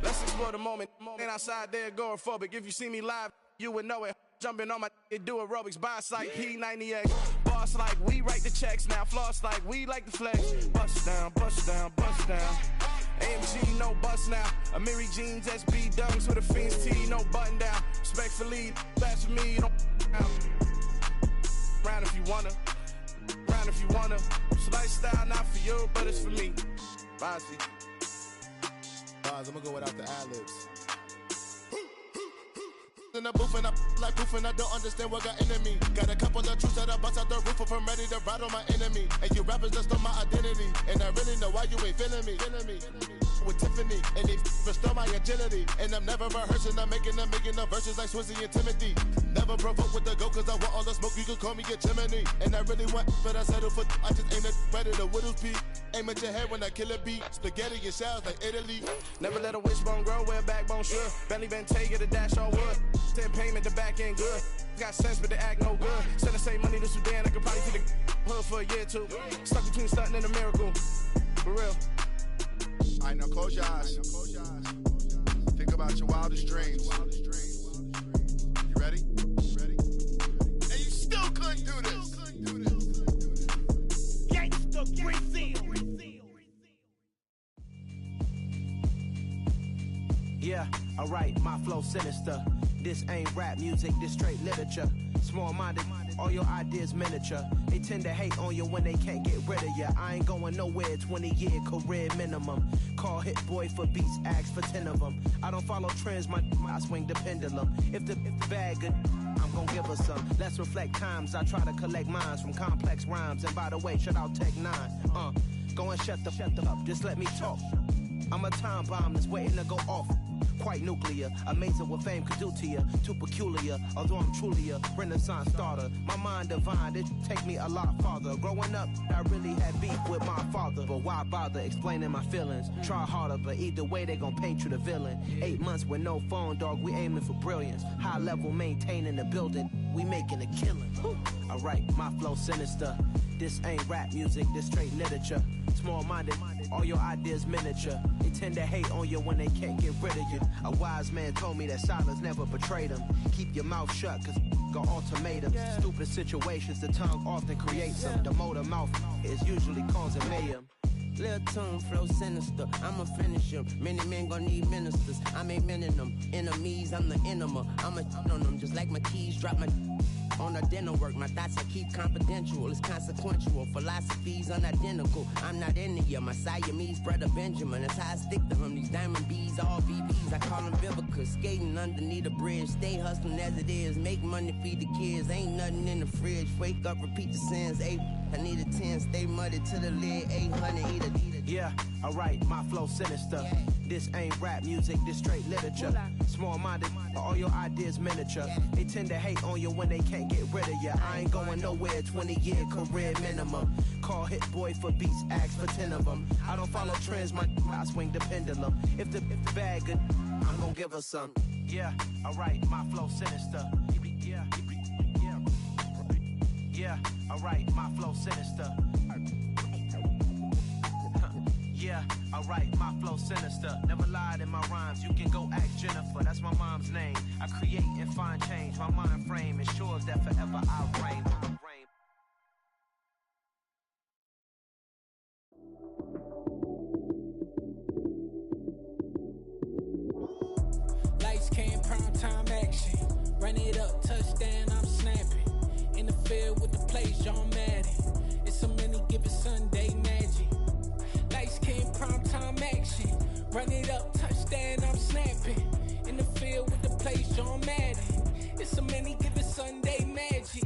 Let's explore the moment. Ain't outside there agoraphobic. If you see me live, you would know it. Jumping on my do aerobics, boss like P90X. Boss like we write the checks now. Floss like we like the flex. Bust down, bust down, bust down. AMG, no bust now. Amiri jeans, SB dunks with a Fiends tee, no button down. Respectfully, that's for me, you don't down. Round if you wanna, round if you wanna. It's lifestyle not for you, but it's for me. Bossy. I'm gonna go without the ad-libs. In the booth and I like proof and I don't understand what got into me. Got a couple of truths that I bust out the roof if I'm ready to ride on my enemy. And you rappers just stole my identity, and I really know why you ain't feeling me. With Tiffany, and they restore my agility. And I'm never rehearsing, I'm making them verses like Swizzy and Timothy. Never provoke with the go, cause I want all the smoke, you can call me a chimney. And I really want, but I settle for, I just ain't ready to Whittles Peak. Aim at your head when I kill a beat. Spaghetti and shells like Italy. Never let a wishbone grow where backbone should. Belly been taking the dash all wood. 10 payment, the back end good. Got sense, but they act no good. Send the same money to Sudan, I could probably take the hood for a year or two. Stuck between stunting and a miracle. For real. Alright, now close your eyes. Think about your wildest dreams. You ready? And you still couldn't do this. Gangsta Brazil. Yeah, alright, my flow sinister. This ain't rap music, this straight literature. Small-minded, all your ideas miniature. They tend to hate on you when they can't get rid of you. I ain't going nowhere, 20-year career minimum. Call Hit Boy for beats, ask for 10 of them. I don't follow trends, I swing the pendulum. If the bag good, I'm gon' give her some. Let's reflect times, I try to collect minds from complex rhymes. And by the way, shout out Tech 9. Go and shut the up, just let me talk. I'm a time bomb that's waiting to go off. Quite nuclear, amazing what fame could do to you. Too peculiar, although I'm truly a renaissance starter. My mind divine, it take me a lot farther. Growing up, I really had beef with my father. But why bother explaining my feelings? Try harder, but either way they gon' paint you the villain. 8 months with no phone, dog, we aiming for brilliance. High level maintaining the building, we making a killing. Alright, my flow sinister. This ain't rap music, this straight literature. Small-minded, all your ideas miniature. They tend to hate on you when they can't get rid of you. A wise man told me that silence never betrayed him. Keep your mouth shut, cause got ultimatums. Stupid situations, the tongue often creates them. The motor mouth is usually causing mayhem. Lil' tune, flow sinister, I'ma finish him. Many men gon' need ministers, I'm aiming them. Enemies, I'm the enema. I'ma on them, just like my keys, drop my on the dinner work. My thoughts I keep confidential, it's consequential. Philosophies unidentical, I'm not into you. My Siamese brother Benjamin, that's how I stick to him. These diamond bees, all VVs, I call them Vivica. Skating underneath the bridge, stay hustling as it is. Make money, feed the kids, ain't nothing in the fridge. Wake up, repeat the sins, 8, I need a 10, stay muddy to the lid, 800, eat a. Yeah, alright, my flow sinister. This ain't rap music, this straight literature. Small-minded, all your ideas miniature. They tend to hate on you when they can't get rid of you. I ain't going nowhere, 20-year career minimum. Call Hit Boy for beats, ask for 10 of them. I don't follow trends, I swing the pendulum. If the bag good, I'm gon' give her some. Yeah, alright, my flow sinister. Yeah, alright, my flow sinister. Yeah, alright, my flow sinister. Never lied in my rhymes, you can go ask Jennifer. That's my mom's name. I create and find change. My mind frame ensures that forever I'll reign. Lights, cam, prime time action. Run it up, touchdown, I'm snapping. In the field with the plays, John Madden. It's so many given Sunday magic. Lights, cam, prime time action. Run it up, touchdown, I'm snapping. In the field with the plays, John Madden. It's so many given Sunday magic.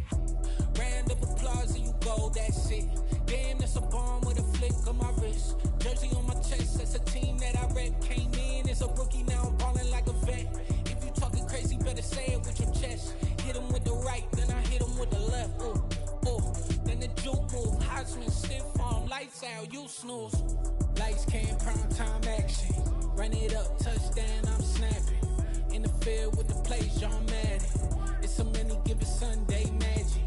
Round of applause and you go, that's it. Damn, that's a bomb with a flick on my wrist. Jersey on my chest, that's a team that I rep. Came in as a rookie, now I'm ballin' like a vet. If you talking crazy, better say it with your chest. Hit him with the right, then I hit him with the left. Ooh, ooh, then the juke move. Heisman, stiff arm, lights out, you snooze. Lights, cam, prime time action. Run it up, touchdown, I'm snapping. In the field with the plays, John Madden. It's so many given Sunday magic.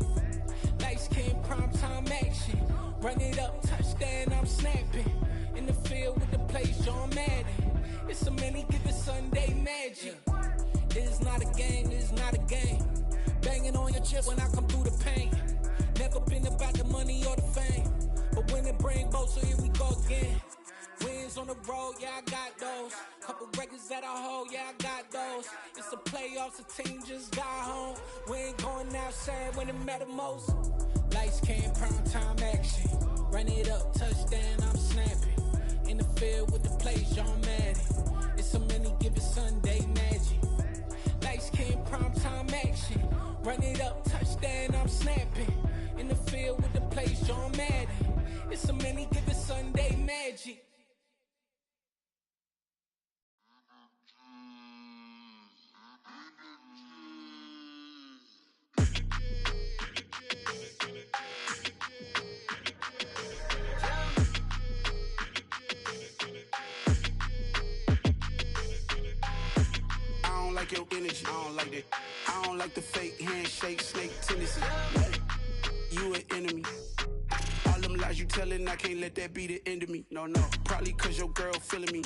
Lights, cam, prime time action. Run it up, touchdown, I'm snapping. In the field with the plays, John Madden. It's so many given Sunday magic. This is not a game, this is not a game. Banging on your chest when I come through the pain. Never been about the money or the fame. But when it bring both, so here we go again. Wins on the road, yeah, I got those. Couple records that I hold, yeah, I got those. It's the playoffs, the team just got home. We ain't going outside when it matter most. Lights, cam, prime time action. Run it up, touchdown, I'm snapping. In the field with the plays, John Madden. It's so many given Sunday magic. Lights, cam, prime time action. Run it up, touchdown, I'm snapping. In the field with the plays, John Madden. It's so many given Sunday magic. Your energy, I don't like that. I don't like the fake handshake, snake tendency. You an enemy. All them lies you telling, I can't let that be the end of me. No, probably cause your girl feeling me.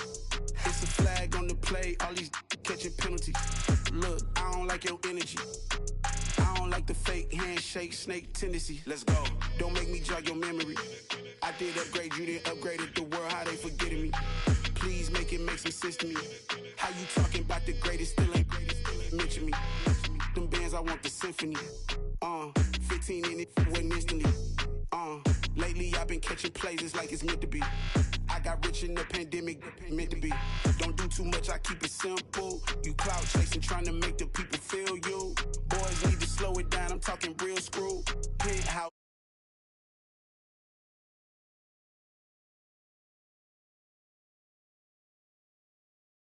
It's a flag on the play, all these catching penalties. Look, I don't like your energy. I don't like the fake handshake, snake tendency. Let's go. Don't make me jog your memory. I did upgrade, you didn't upgrade it. The world, how they forgetting me. Please make it make some sense to me. How you talking about the greatest, still ain't mention me. Them bands, I want the symphony. 15 in it, went instantly. Lately I've been catching plays, it's like it's meant to be. I got rich in the pandemic, meant to be. Don't do too much, I keep it simple. You clout chasing, trying to make the people feel you. Boys need to slow it down, I'm talking real screw. Penthouse.